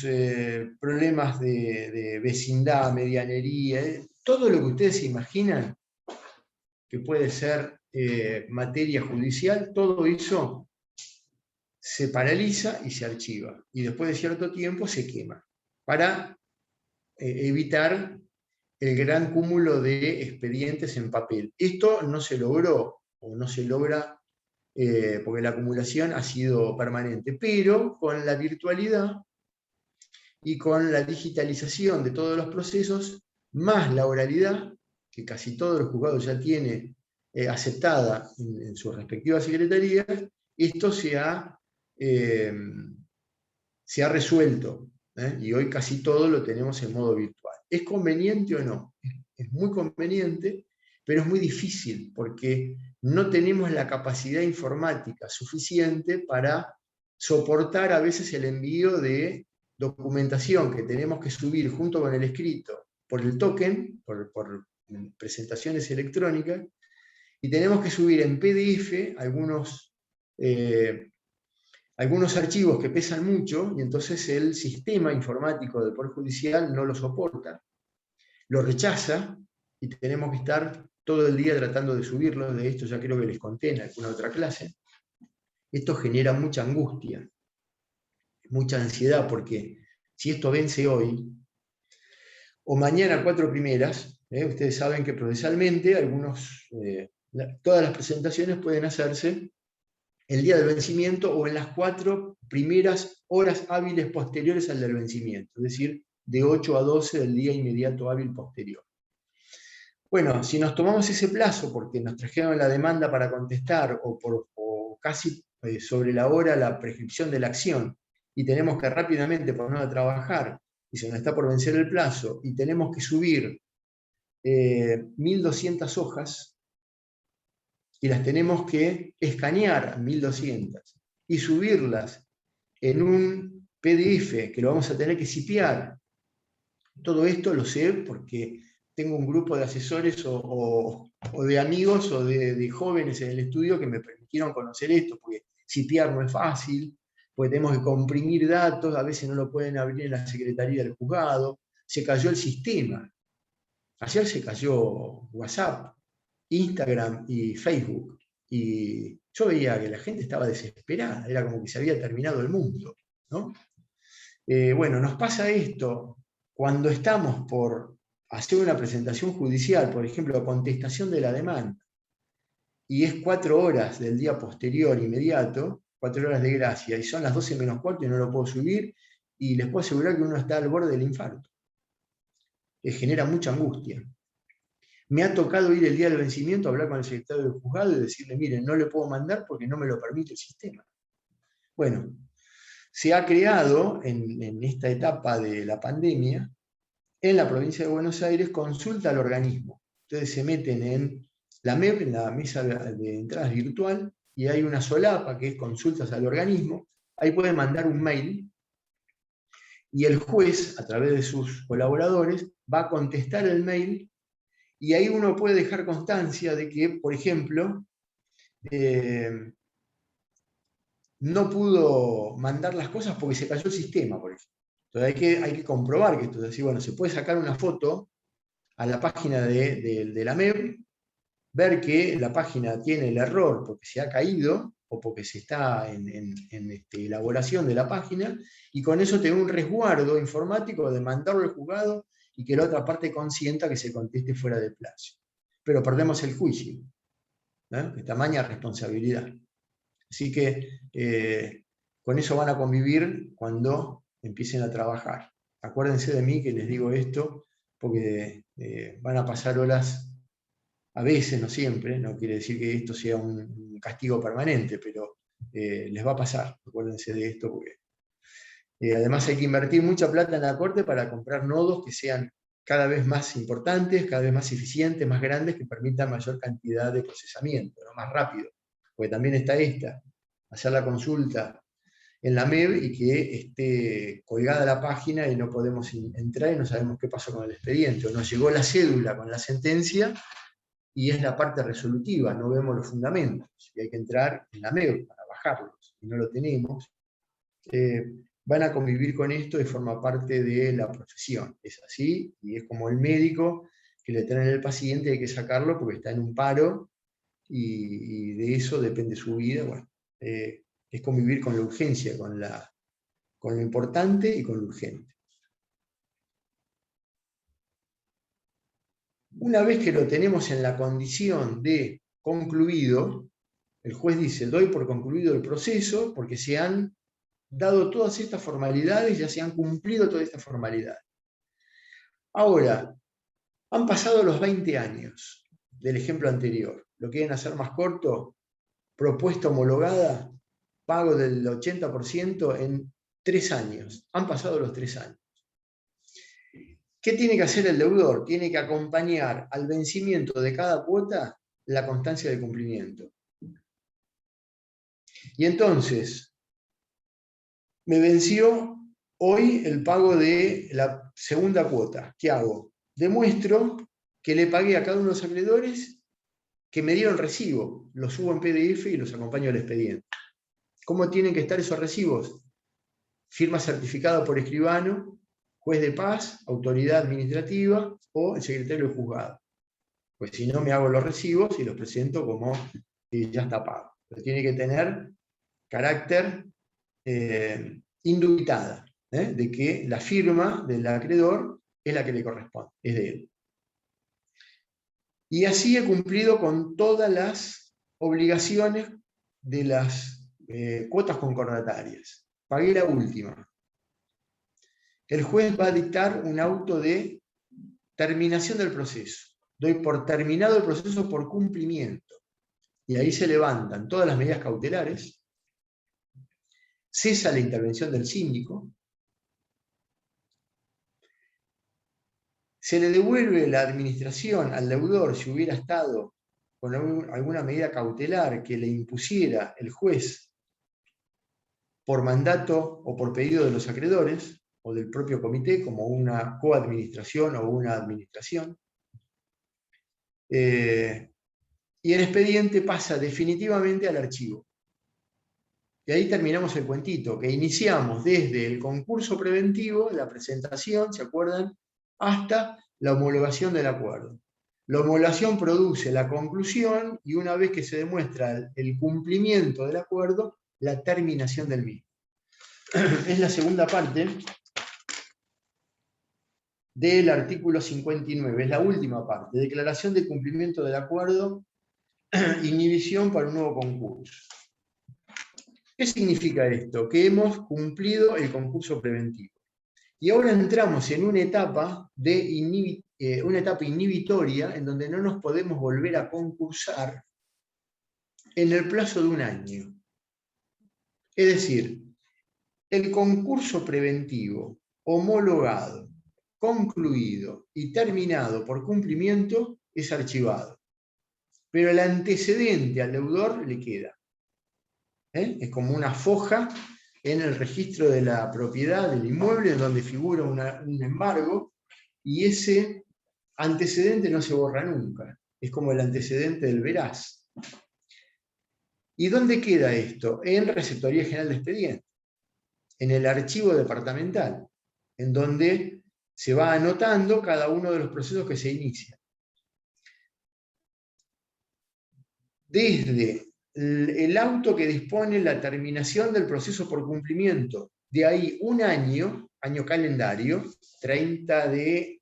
problemas de vecindad, medianería, todo lo que ustedes se imaginan que puede ser materia judicial, todo eso se paraliza y se archiva. Y después de cierto tiempo se quema, para evitar el gran cúmulo de expedientes en papel. Esto no se logró, o no se logra, porque la acumulación ha sido permanente, pero con la virtualidad y con la digitalización de todos los procesos, más la oralidad, que casi todos los juzgados ya tienen aceptada en sus respectivas secretarías, esto se ha resuelto, y hoy casi todo lo tenemos en modo virtual. ¿Es conveniente o no? Es muy conveniente, pero es muy difícil, porque no tenemos la capacidad informática suficiente para soportar a veces el envío de documentación que tenemos que subir junto con el escrito por el token, por presentaciones electrónicas, y tenemos que subir en PDF algunos archivos que pesan mucho, y entonces el sistema informático del Poder Judicial no lo soporta, lo rechaza, y tenemos que estar todo el día tratando de subirlo. De esto ya creo que les conté en alguna otra clase. Esto genera mucha angustia, mucha ansiedad, porque si esto vence hoy, o mañana 4 primeras, ustedes saben que procesalmente todas las presentaciones pueden hacerse el día del vencimiento o en las 4 primeras horas hábiles posteriores al del vencimiento, es decir, de 8 a 12 del día inmediato hábil posterior. Bueno, si nos tomamos ese plazo porque nos trajeron la demanda para contestar o casi sobre la hora la prescripción de la acción, y tenemos que rápidamente ponernos a trabajar y se nos está por vencer el plazo y tenemos que subir 1200 hojas, y las tenemos que escanear 1200 y subirlas en un PDF que lo vamos a tener que cipiar. Todo esto lo sé porque tengo un grupo de asesores o de amigos o de jóvenes en el estudio que me permitieron conocer esto, porque cipiar no es fácil, porque tenemos que comprimir datos, a veces no lo pueden abrir en la secretaría del juzgado, se cayó el sistema. Ayer se cayó WhatsApp, Instagram y Facebook, y yo veía que la gente estaba desesperada, era como que se había terminado el mundo, ¿no? Bueno, nos pasa esto cuando estamos por hacer una presentación judicial, por ejemplo, contestación de la demanda, y es 4 horas del día posterior inmediato, 4 horas de gracia, y son las 12 menos cuarto y no lo puedo subir, y les puedo asegurar que uno está al borde del infarto. Genera mucha angustia. Me ha tocado ir el día del vencimiento a hablar con el secretario del juzgado y decirle, miren, no le puedo mandar porque no me lo permite el sistema. Bueno, se ha creado en esta etapa de la pandemia, en la provincia de Buenos Aires, consulta al organismo. Ustedes se meten en la MEP, en la mesa de entradas virtual, y hay una solapa que es consultas al organismo. Ahí pueden mandar un mail, y el juez, a través de sus colaboradores, va a contestar el mail, y ahí uno puede dejar constancia de que, por ejemplo, no pudo mandar las cosas porque se cayó el sistema, por ejemplo. Entonces hay que comprobar que esto es así. Bueno, se puede sacar una foto a la página de la MEP, ver que la página tiene el error porque se ha caído, o porque se está en elaboración de la página, y con eso tener un resguardo informático de mandarlo al juzgado y que la otra parte consienta que se conteste fuera de plazo. Pero perdemos el juicio, ¿no? De tamaña responsabilidad. Así que con eso van a convivir cuando empiecen a trabajar. Acuérdense de mí que les digo esto, porque van a pasar horas, a veces, no siempre, no quiere decir que esto sea un castigo permanente, pero les va a pasar. Acuérdense de esto, porque además hay que invertir mucha plata en la corte para comprar nodos que sean cada vez más importantes, cada vez más eficientes, más grandes, que permitan mayor cantidad de procesamiento, ¿no? Más rápido. Porque también está hacer la consulta en la MEB y que esté colgada la página y no podemos entrar y no sabemos qué pasó con el expediente. O nos llegó la cédula con la sentencia y es la parte resolutiva, no vemos los fundamentos. Y hay que entrar en la MEB para bajarlos, y no lo tenemos. Van a convivir con esto y forma parte de la profesión. Es así, y es como el médico que le traen al paciente, hay que sacarlo porque está en un paro, y de eso depende su vida. Bueno, es convivir con la urgencia, con lo importante y con lo urgente. Una vez que lo tenemos en la condición de concluido, el juez dice, doy por concluido el proceso porque se han dado todas estas formalidades, ya se han cumplido todas estas formalidades. Ahora, han pasado los 20 años del ejemplo anterior. ¿Lo quieren hacer más corto? Propuesta homologada, pago del 80% en 3 años. Han pasado los 3 años. ¿Qué tiene que hacer el deudor? Tiene que acompañar al vencimiento de cada cuota la constancia de cumplimiento. Y entonces, me venció hoy el pago de la segunda cuota. ¿Qué hago? Demuestro que le pagué a cada uno de los acreedores que me dieron recibo. Los subo en PDF y los acompaño al expediente. ¿Cómo tienen que estar esos recibos? Firma certificada por escribano, juez de paz, autoridad administrativa o el secretario del juzgado. Pues si no, me hago los recibos y los presento como que ya está pago. Pero tiene que tener carácter indubitada, de que la firma del acreedor es la que le corresponde, es de él. Y así he cumplido con todas las obligaciones de las cuotas concordatarias. Pagué la última. El juez va a dictar un auto de terminación del proceso. Doy por terminado el proceso por cumplimiento. Y ahí se levantan todas las medidas cautelares, cesa la intervención del síndico, se le devuelve la administración al deudor si hubiera estado con alguna medida cautelar que le impusiera el juez por mandato o por pedido de los acreedores o del propio comité, como una coadministración o una administración. Y el expediente pasa definitivamente al archivo. Y ahí terminamos el cuentito, que iniciamos desde el concurso preventivo, la presentación, ¿se acuerdan?, hasta la homologación del acuerdo. La homologación produce la conclusión y una vez que se demuestra el cumplimiento del acuerdo, la terminación del mismo. Es la segunda parte del artículo 59, es la última parte, declaración de cumplimiento del acuerdo, inhibición para un nuevo concurso. ¿Qué significa esto? Que hemos cumplido el concurso preventivo. Y ahora entramos en una etapa, una etapa inhibitoria en donde no nos podemos volver a concursar en el plazo de 1 año. Es decir, el concurso preventivo homologado, concluido y terminado por cumplimiento es archivado. Pero el antecedente al deudor le queda. Es como una foja en el registro de la propiedad del inmueble en donde figura un embargo, y ese antecedente no se borra nunca. Es como el antecedente del veraz. ¿Y dónde queda esto? En Receptoría General de Expedientes, en el archivo departamental, en donde se va anotando cada uno de los procesos que se inician. Desde el auto que dispone la terminación del proceso por cumplimiento. De ahí un año calendario, 30 de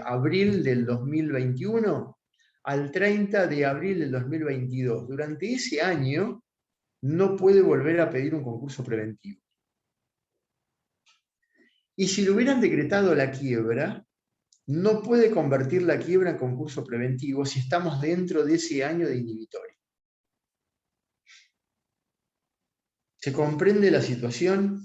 abril del 2021 al 30 de abril del 2022. Durante ese año no puede volver a pedir un concurso preventivo. Y si le hubieran decretado la quiebra, no puede convertir la quiebra en concurso preventivo si estamos dentro de ese año de inhibitorio. ¿Se comprende la situación?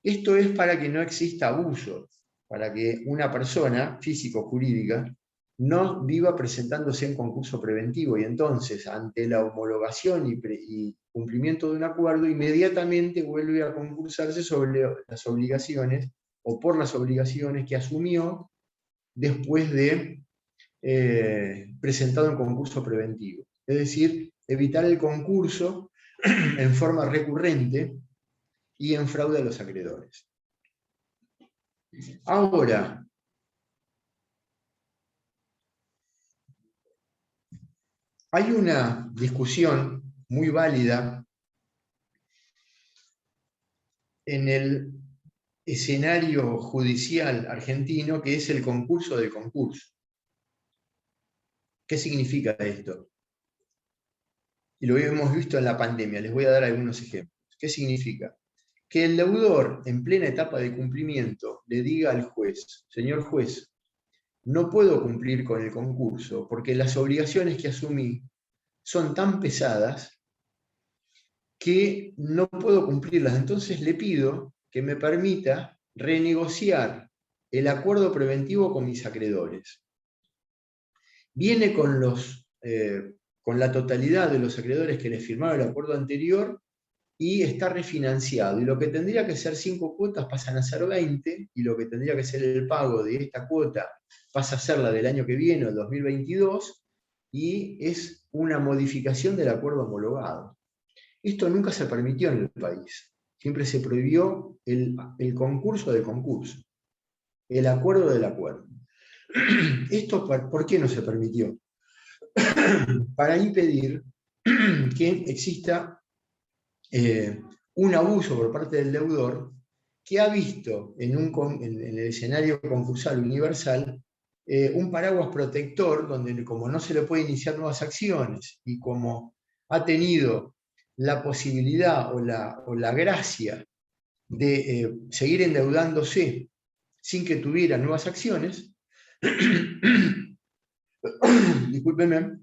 Esto es para que no exista abuso, para que una persona físico-jurídica no viva presentándose en concurso preventivo y entonces, ante la homologación y cumplimiento de un acuerdo, inmediatamente vuelve a concursarse sobre las obligaciones o por las obligaciones que asumió después de presentado en concurso preventivo. Es decir, evitar el concurso en forma recurrente y en fraude a los acreedores. Ahora, hay una discusión muy válida en el escenario judicial argentino, que es el concurso del concurso. ¿Qué significa esto? Y lo hemos visto en la pandemia, les voy a dar algunos ejemplos. ¿Qué significa? Que el deudor, en plena etapa de cumplimiento, le diga al juez: señor juez, no puedo cumplir con el concurso porque las obligaciones que asumí son tan pesadas que no puedo cumplirlas. Entonces le pido que me permita renegociar el acuerdo preventivo con mis acreedores. Viene con la totalidad de los acreedores que le firmaron el acuerdo anterior y está refinanciado. Y lo que tendría que ser 5 cuotas pasan a ser 20, y lo que tendría que ser el pago de esta cuota pasa a ser la del año que viene, el 2022, y es una modificación del acuerdo homologado. Esto nunca se permitió en el país. Siempre se prohibió el concurso del concurso, el acuerdo del acuerdo. ¿Esto por qué no se permitió? Para impedir que exista un abuso por parte del deudor, que ha visto en el escenario concursal universal un paraguas protector donde, como no se le puede iniciar nuevas acciones y como ha tenido la posibilidad o la gracia de seguir endeudándose sin que tuviera nuevas acciones, discúlpenme,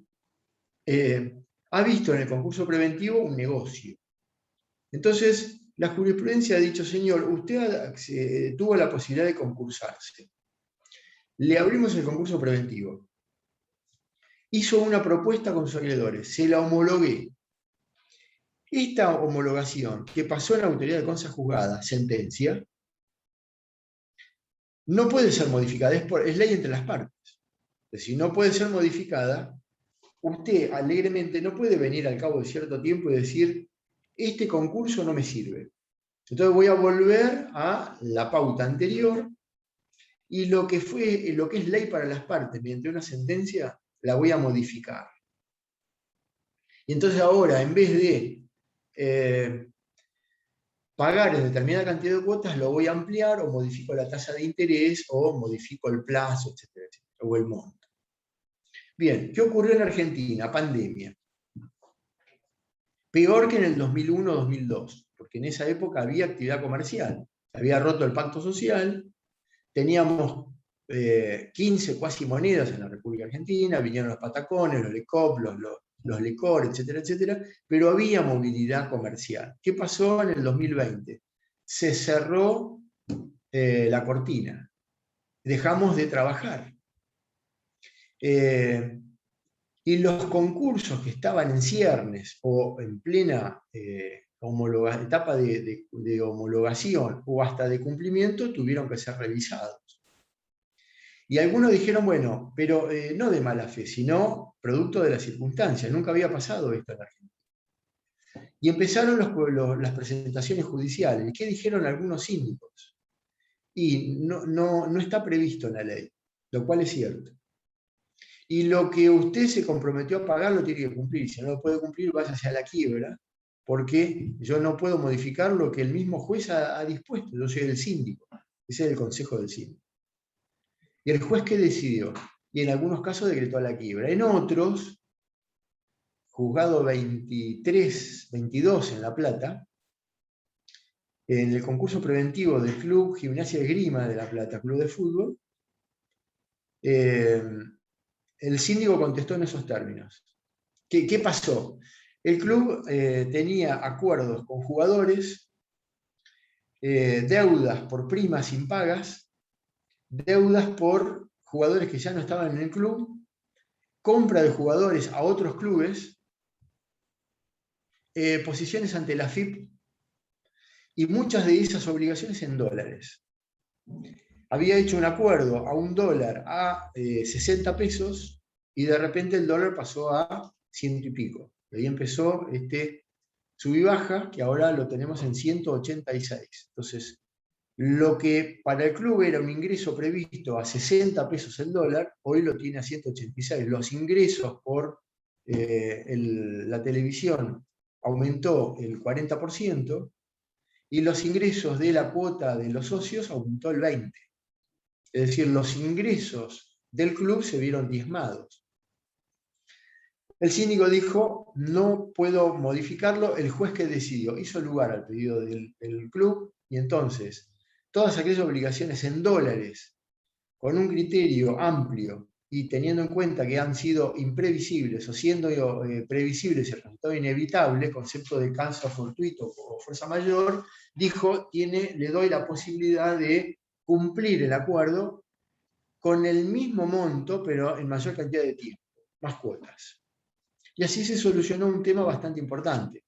ha visto en el concurso preventivo un negocio. Entonces, la jurisprudencia ha dicho: señor, usted tuvo la posibilidad de concursarse. Le abrimos el concurso preventivo. Hizo una propuesta con sus acreedores, se la homologué. Esta homologación, que pasó en la autoridad de consa juzgada, sentencia, no puede ser modificada, es ley entre las partes. Es decir, no puede ser modificada. Usted alegremente no puede venir al cabo de cierto tiempo y decir: este concurso no me sirve. Entonces voy a volver a la pauta anterior y lo que es ley para las partes mediante una sentencia la voy a modificar. Y entonces ahora, en vez de pagar en determinada cantidad de cuotas, lo voy a ampliar, o modifico la tasa de interés, o modifico el plazo, etcétera, etcétera, o el monto. Bien, ¿qué ocurrió en Argentina? Pandemia. Peor que en el 2001-2002, porque en esa época había actividad comercial. Había roto el pacto social, teníamos 15 cuasi monedas en la República Argentina, vinieron los patacones, los lecop, los lecor, etcétera, etcétera, pero había movilidad comercial. ¿Qué pasó en el 2020? Se cerró la cortina, dejamos de trabajar. Y los concursos que estaban en ciernes o en plena etapa de homologación o hasta de cumplimiento tuvieron que ser revisados. Y algunos dijeron: bueno, pero no de mala fe, sino producto de las circunstancias. Nunca había pasado esto en Argentina. Y empezaron las presentaciones judiciales. ¿Qué dijeron algunos síndicos? Y no está previsto en la ley, lo cual es cierto. Y lo que usted se comprometió a pagar lo tiene que cumplir. Si no lo puede cumplir, váyase a la quiebra, porque yo no puedo modificar lo que el mismo juez ha dispuesto. Yo soy el síndico. Ese es el consejo del síndico. ¿Y el juez qué decidió? Y en algunos casos decretó la quiebra. En otros, juzgado 23, 22 en La Plata, en el concurso preventivo del Club Gimnasia de Esgrima de La Plata, club de fútbol, el síndico contestó en esos términos. ¿Qué pasó? El club tenía acuerdos con jugadores, deudas por primas impagas, deudas por jugadores que ya no estaban en el club, compra de jugadores a otros clubes, posiciones ante la FIP, y muchas de esas obligaciones en dólares. Había hecho un acuerdo a $1 a 60 pesos, y de repente el dólar pasó a 100 y pico. Y ahí empezó este sub y baja, que ahora lo tenemos en 186. Entonces, lo que para el club era un ingreso previsto a 60 pesos el dólar, hoy lo tiene a 186. Los ingresos por la televisión aumentó el 40%, y los ingresos de la cuota de los socios aumentó el 20%. Es decir, los ingresos del club se vieron diezmados. El síndico dijo, no puedo modificarlo. El juez que decidió hizo lugar al pedido del club, y entonces todas aquellas obligaciones en dólares, con un criterio amplio y teniendo en cuenta que han sido imprevisibles o siendo previsibles el resultado inevitable, concepto de causa fortuito o fuerza mayor, dijo, le doy la posibilidad de cumplir el acuerdo con el mismo monto, pero en mayor cantidad de tiempo, más cuotas. Y así se solucionó un tema bastante importante.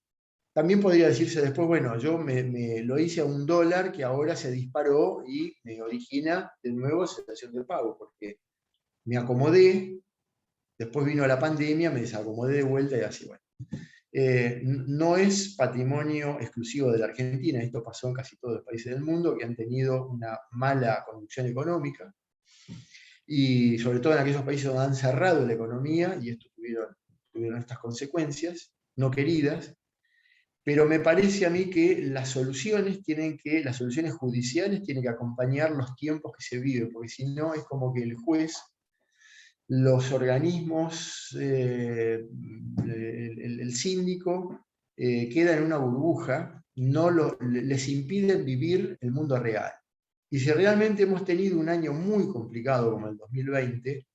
También podría decirse después, bueno, yo me lo hice a $1 que ahora se disparó y me origina de nuevo cesación de pago, porque me acomodé, después vino la pandemia, me desacomodé de vuelta y así, bueno. No es patrimonio exclusivo de la Argentina, esto pasó en casi todos los países del mundo que han tenido una mala conducción económica, y sobre todo en aquellos países donde han cerrado la economía, y esto tuvieron estas consecuencias no queridas. Pero me parece a mí que las soluciones judiciales tienen que acompañar los tiempos que se viven, porque si no es como que el juez, los organismos, el síndico, queda en una burbuja, les impiden vivir el mundo real. Y si realmente hemos tenido un año muy complicado como el 2020,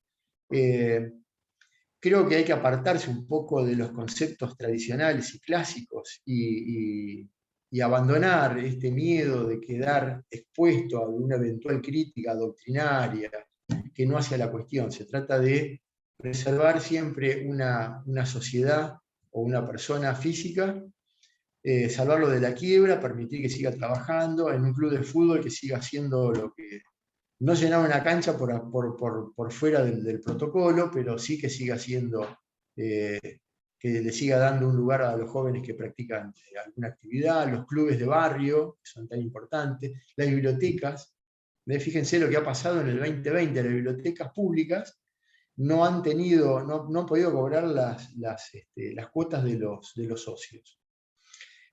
creo que hay que apartarse un poco de los conceptos tradicionales y clásicos y abandonar este miedo de quedar expuesto a una eventual crítica doctrinaria que no hace a la cuestión. Se trata de preservar siempre una sociedad o una persona física, salvarlo de la quiebra, permitir que siga trabajando en un club de fútbol, que siga haciendo lo que... No llenar una cancha por fuera del protocolo, pero sí que siga siendo, que le siga dando un lugar a los jóvenes que practican alguna actividad, los clubes de barrio, que son tan importantes, las bibliotecas. Fíjense lo que ha pasado en el 2020, las bibliotecas públicas no han podido cobrar las cuotas de los socios.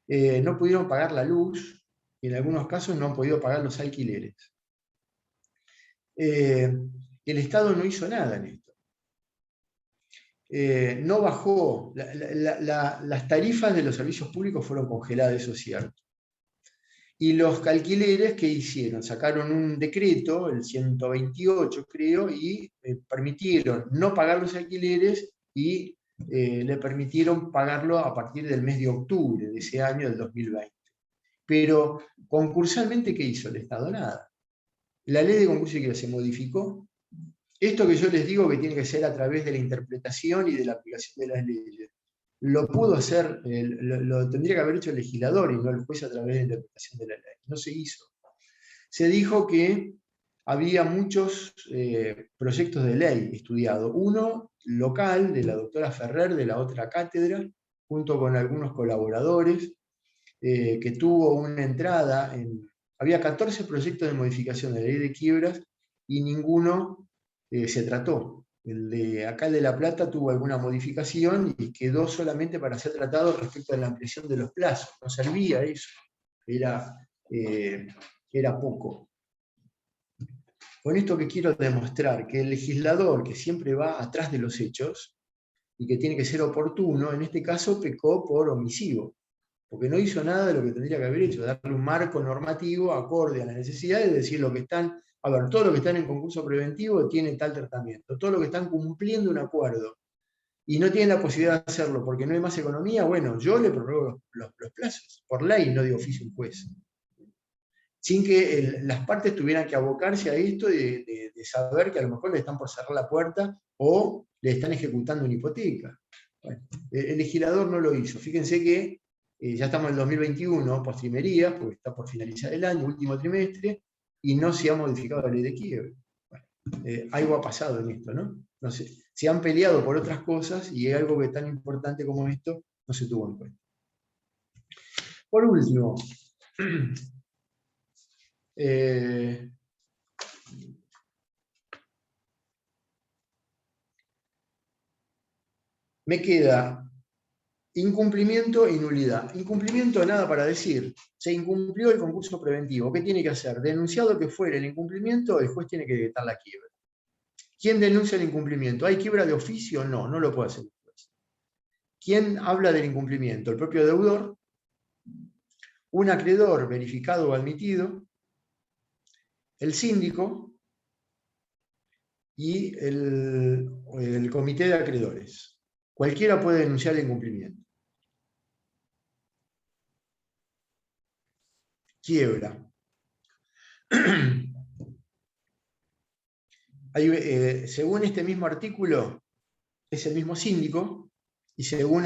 No pudieron pagar la luz, y en algunos casos no han podido pagar los alquileres. El Estado no hizo nada en esto. No bajó, las tarifas de los servicios públicos fueron congeladas, eso es cierto. Y los alquileres, ¿qué hicieron? Sacaron un decreto, el 128 creo, y permitieron no pagar los alquileres y le permitieron pagarlo a partir del mes de octubre de ese año, del 2020. Pero concursalmente, ¿qué hizo el Estado? Nada. La ley de concurso que se modificó. Esto que yo les digo que tiene que ser a través de la interpretación y de la aplicación de las leyes, lo pudo hacer, lo tendría que haber hecho el legislador y no el juez a través de la interpretación de la ley. No se hizo. Se dijo que había muchos proyectos de ley estudiados. Uno local, de la doctora Ferrer, de la otra cátedra, junto con algunos colaboradores, que tuvo una entrada en... Había 14 proyectos de modificación de la ley de quiebras y ninguno se trató. El de acá, el de La Plata, tuvo alguna modificación y quedó solamente para ser tratado respecto a la ampliación de los plazos. No servía eso, era poco. Con esto que quiero demostrar, que el legislador, que siempre va atrás de los hechos y que tiene que ser oportuno, en este caso pecó por omisivo, porque no hizo nada de lo que tendría que haber hecho, darle un marco normativo acorde a las necesidades, decir lo que están, a ver, todo lo que están en concurso preventivo tiene tal tratamiento, todo lo que están cumpliendo un acuerdo y no tienen la posibilidad de hacerlo porque no hay más economía, bueno, yo le prorrogo los plazos, por ley, no de oficio un juez. Sin que las partes tuvieran que abocarse a esto de saber que a lo mejor le están por cerrar la puerta o le están ejecutando una hipoteca. Bueno, el legislador no lo hizo. Fíjense que ya estamos en el 2021, postrimerías, porque está por finalizar el año, último trimestre, y no se ha modificado la ley de quiebre. Bueno, algo ha pasado en esto, ¿no? No sé, se han peleado por otras cosas y algo que es tan importante como esto no se tuvo en cuenta. Por último, me queda incumplimiento y nulidad. Incumplimiento, nada para decir. Se incumplió el concurso preventivo. ¿Qué tiene que hacer? Denunciado que fuera el incumplimiento, el juez tiene que decretar la quiebra. ¿Quién denuncia el incumplimiento? ¿Hay quiebra de oficio? No, no lo puede hacer el juez. ¿Quién habla del incumplimiento? El propio deudor, un acreedor verificado o admitido, el síndico y el comité de acreedores. Cualquiera puede denunciar el incumplimiento. Quiebra. Según este mismo artículo, es el mismo síndico, y según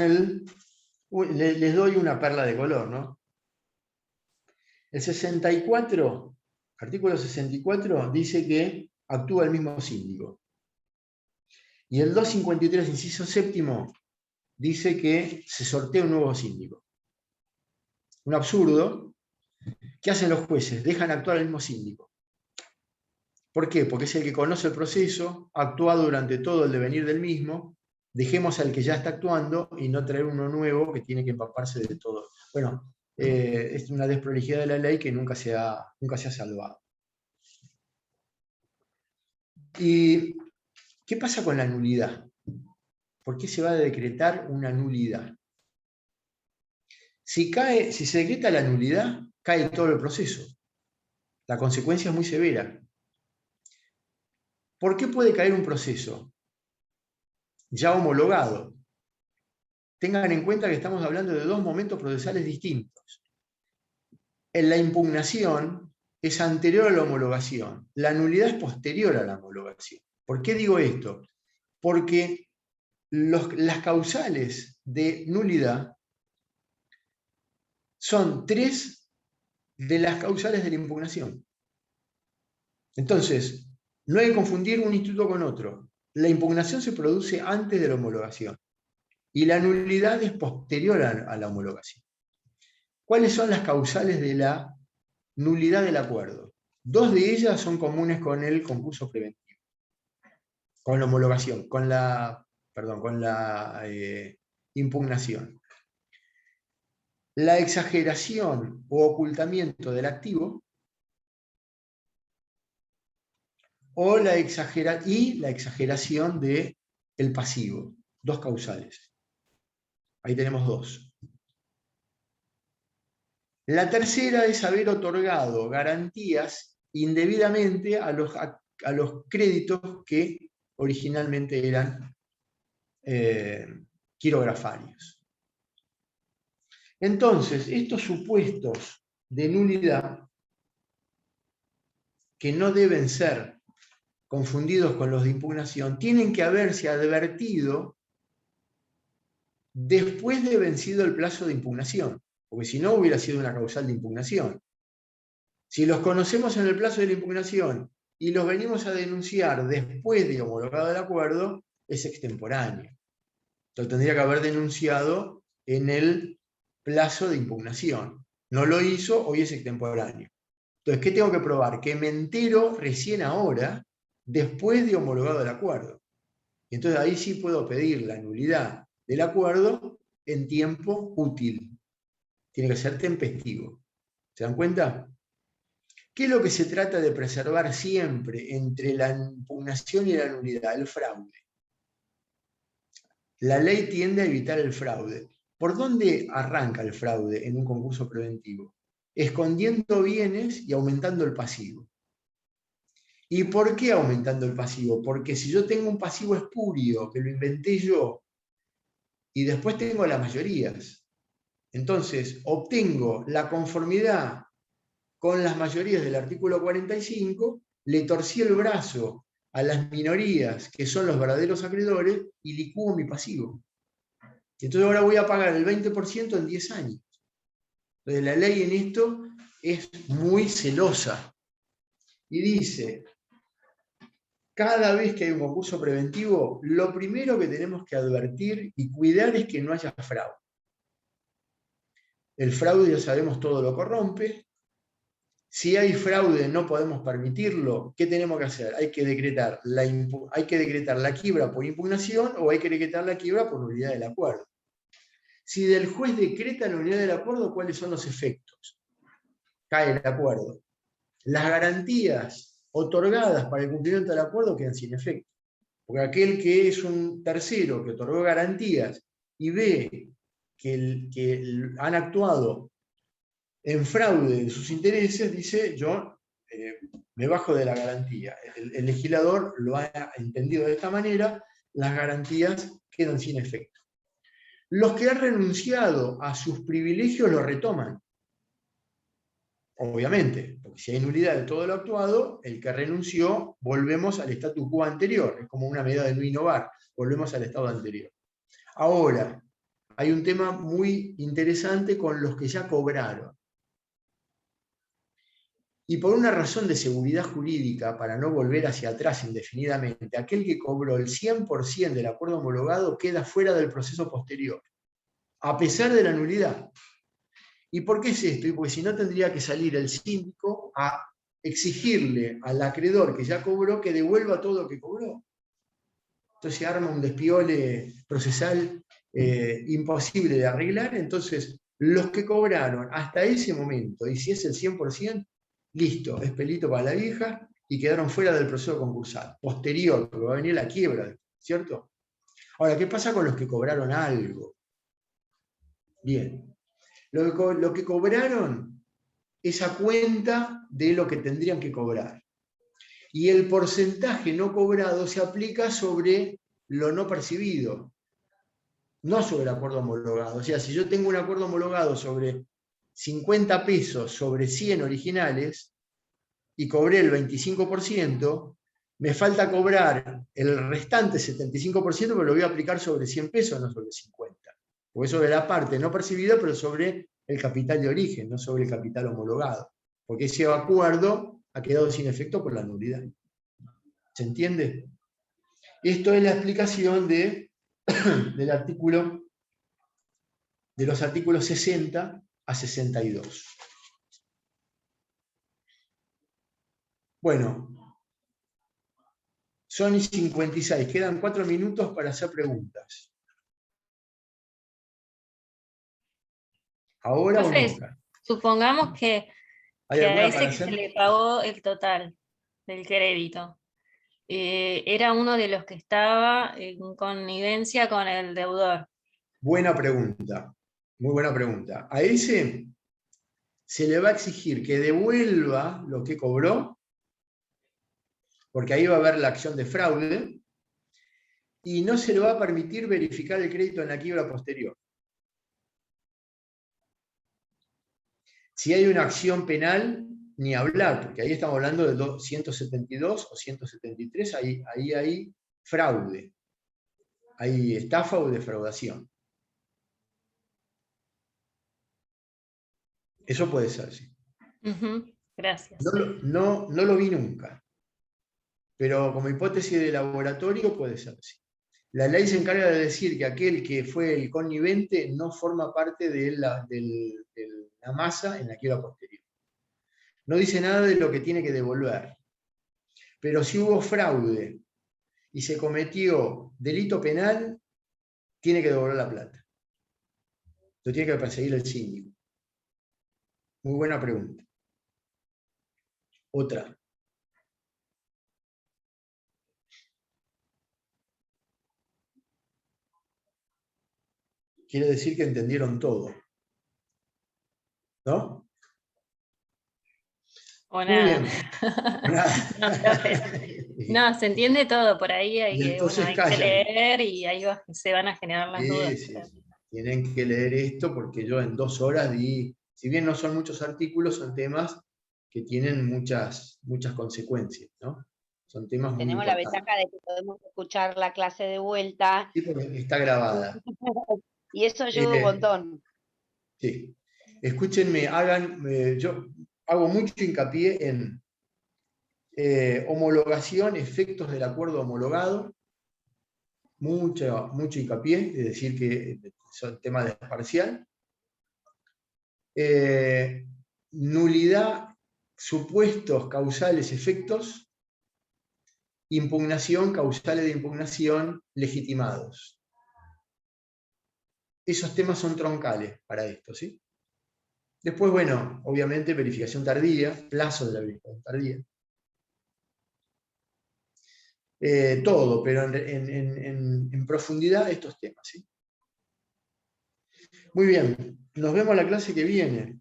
les doy una perla de color, ¿no? El 64, artículo 64, dice que actúa el mismo síndico. Y el 253, inciso séptimo, dice que se sortea un nuevo síndico. Un absurdo. ¿Qué hacen los jueces? Dejan actuar al mismo síndico. ¿Por qué? Porque es el que conoce el proceso, ha actuado durante todo el devenir del mismo. Dejemos al que ya está actuando y no traer uno nuevo que tiene que empaparse de todo. Bueno, es una desprolijidad de la ley que nunca se ha salvado. ¿Y qué pasa con la nulidad? ¿Por qué se va a decretar una nulidad? Si se decreta la nulidad, cae todo el proceso. La consecuencia es muy severa. ¿Por qué puede caer un proceso ya homologado? Tengan en cuenta que estamos hablando de dos momentos procesales distintos. En la impugnación es anterior a la homologación. La nulidad es posterior a la homologación. ¿Por qué digo esto? Porque las causales de nulidad son 3 de las causales de la impugnación. Entonces, no hay que confundir un instituto con otro. La impugnación se produce antes de la homologación y la nulidad es posterior a la homologación. ¿Cuáles son las causales de la nulidad del acuerdo? 2 de ellas son comunes con el concurso preventivo, con la homologación, con la impugnación. La exageración o ocultamiento del activo o la exageración del pasivo. 2 causales. Ahí tenemos 2. La tercera es haber otorgado garantías indebidamente a los créditos que originalmente eran quirografarios. Entonces, estos supuestos de nulidad, que no deben ser confundidos con los de impugnación, tienen que haberse advertido después de vencido el plazo de impugnación, porque si no hubiera sido una causal de impugnación. Si los conocemos en el plazo de la impugnación y los venimos a denunciar después de homologado el acuerdo, es extemporáneo. Lo tendría que haber denunciado en el plazo de impugnación. No lo hizo, hoy es extemporáneo. Entonces, ¿qué tengo que probar? Que me entero recién ahora, después de homologado el acuerdo. Entonces ahí sí puedo pedir la nulidad del acuerdo en tiempo útil. Tiene que ser tempestivo. ¿Se dan cuenta? ¿Qué es lo que se trata de preservar siempre entre la impugnación y la nulidad? El fraude. La ley tiende a evitar el fraude. ¿Por dónde arranca el fraude en un concurso preventivo? Escondiendo bienes y aumentando el pasivo. ¿Y por qué aumentando el pasivo? Porque si yo tengo un pasivo espurio, que lo inventé yo, y después tengo las mayorías, entonces obtengo la conformidad con las mayorías del artículo 45, le torcí el brazo a las minorías, que son los verdaderos acreedores, y licúo mi pasivo. Entonces ahora voy a pagar el 20% en 10 años. Entonces la ley en esto es muy celosa. Y dice, cada vez que hay un concurso preventivo, lo primero que tenemos que advertir y cuidar es que no haya fraude. El fraude, ya sabemos, todo lo corrompe. Si hay fraude, no podemos permitirlo. ¿Qué tenemos que hacer? Hay que decretar la quiebra por impugnación o hay que decretar la quiebra por nulidad del acuerdo. Si el juez decreta la nulidad del acuerdo, ¿cuáles son los efectos? Cae el acuerdo. Las garantías otorgadas para el cumplimiento del acuerdo quedan sin efecto. Porque aquel que es un tercero que otorgó garantías y ve que han actuado en fraude de sus intereses, dice, yo me bajo de la garantía. El legislador lo ha entendido de esta manera, las garantías quedan sin efecto. Los que han renunciado a sus privilegios lo retoman. Obviamente, porque si hay nulidad de todo lo actuado, el que renunció, volvemos al statu quo anterior. Es como una medida de no innovar, volvemos al estado anterior. Ahora, hay un tema muy interesante con los que ya cobraron. Y por una razón de seguridad jurídica, para no volver hacia atrás indefinidamente, aquel que cobró el 100% del acuerdo homologado queda fuera del proceso posterior, a pesar de la nulidad. ¿Y por qué es esto? Y porque si no tendría que salir el síndico a exigirle al acreedor que ya cobró que devuelva todo lo que cobró. Entonces se arma un despiole procesal imposible de arreglar. Entonces, los que cobraron hasta ese momento, y si es el 100%, listo, es pelito para la vieja, y quedaron fuera del proceso concursal. Posterior, porque va a venir la quiebra, ¿cierto? Ahora, ¿qué pasa con los que cobraron algo? Bien. Lo que cobraron es a cuenta de lo que tendrían que cobrar. Y el porcentaje no cobrado se aplica sobre lo no percibido, no sobre el acuerdo homologado. O sea, si yo tengo un acuerdo homologado sobre 50 pesos sobre 100 originales y cobré el 25%, me falta cobrar el restante 75%, pero lo voy a aplicar sobre 100 pesos, no sobre 50. Porque es sobre la parte no percibida, pero sobre el capital de origen, no sobre el capital homologado. Porque ese acuerdo ha quedado sin efecto por la nulidad. ¿Se entiende? Esto es la explicación del artículo, de los artículos 60 a 62. Bueno, son y 56. Quedan 4 minutos para hacer preguntas. ¿Ahora o nunca? Supongamos que ¿Hay a alguna ese para que se hacer? le pagó el total del crédito era uno de los que estaba en connivencia con el deudor. Buena pregunta, muy buena pregunta. A ese se le va a exigir que devuelva lo que cobró, porque ahí va a haber la acción de fraude, y no se le va a permitir verificar el crédito en la quiebra posterior. Si hay una acción penal, ni hablar, porque ahí estamos hablando de 172 o 173, ahí hay fraude, hay estafa o defraudación. Eso puede ser, sí. Gracias. No lo vi nunca, pero como hipótesis de laboratorio puede ser, sí. La ley se encarga de decir que aquel que fue el connivente no forma parte de la masa en la quiebra posterior. No dice nada de lo que tiene que devolver. Pero si hubo fraude y se cometió delito penal, tiene que devolver la plata. Lo tiene que perseguir el síndico. Muy buena pregunta. Otra. Quiere decir que entendieron todo. ¿No? O Muy nada. bien. Nada. No, profe. No, se entiende todo, por ahí hay Y que, entonces bueno, hay que callan. leer y ahí se van a generar las dudas. Sí. Tienen que leer esto porque yo en 2 horas di, si bien no son muchos artículos, son temas que tienen muchas consecuencias, ¿no? Son temas muy Tenemos la importantes. ventaja de que podemos escuchar la clase de vuelta. Sí, porque está grabada. Y eso ayuda un montón. Sí. Escúchenme, yo hago mucho hincapié en homologación, efectos del acuerdo homologado, mucho hincapié, es decir, que son temas de parcial. Nulidad, supuestos causales, efectos, impugnación, causales de impugnación, legitimados. Esos temas son troncales para esto, ¿sí? Después, bueno, obviamente verificación tardía, plazo de la verificación tardía. Todo, pero en profundidad estos temas, ¿sí? Muy bien, nos vemos la clase que viene.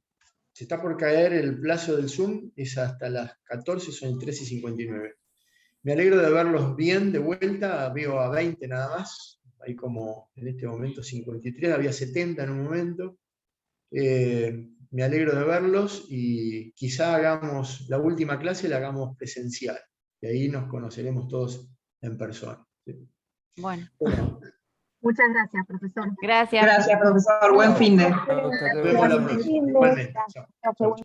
Se está por caer el plazo del Zoom, es hasta las 14, son 13:59. Me alegro de verlos bien de vuelta, veo a 20 nada más, hay como en este momento 53, había 70 en un momento. Me alegro de verlos y quizá hagamos la última clase, la hagamos presencial, y ahí nos conoceremos todos en persona. ¿Sí? Bueno. Bueno, Muchas gracias, profesor. Gracias. Gracias, profesor. Buen fin de. Hasta nos luego. vemos la Buen próxima. fin de- Igualmente. Chao. Gracias, Chao, buen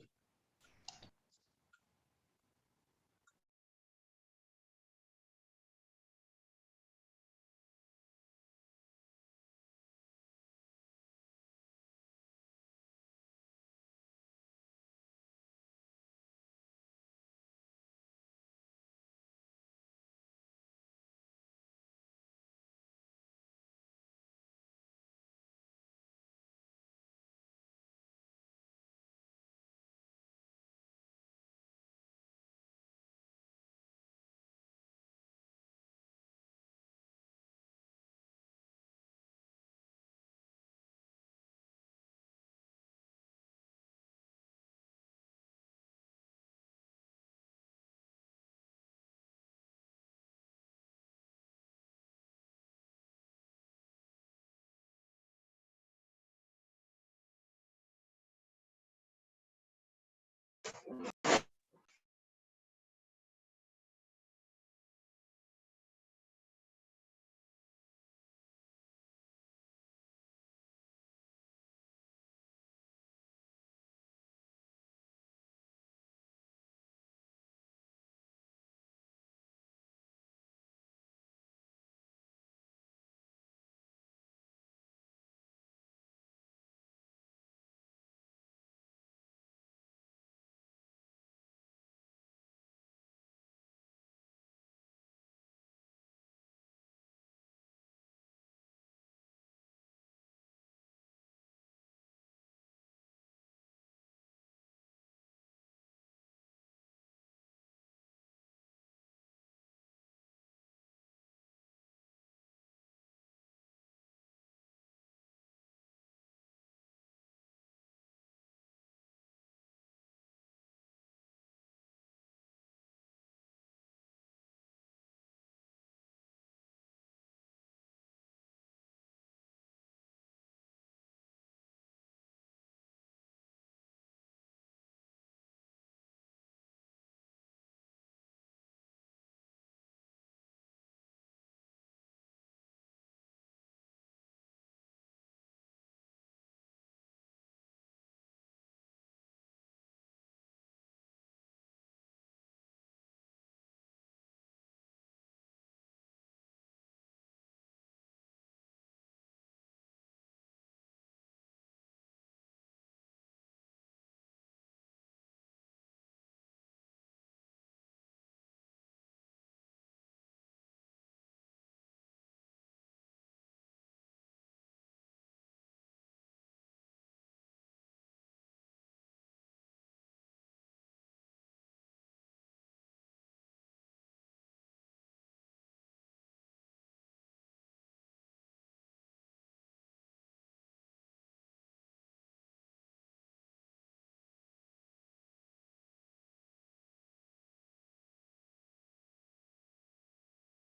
chao.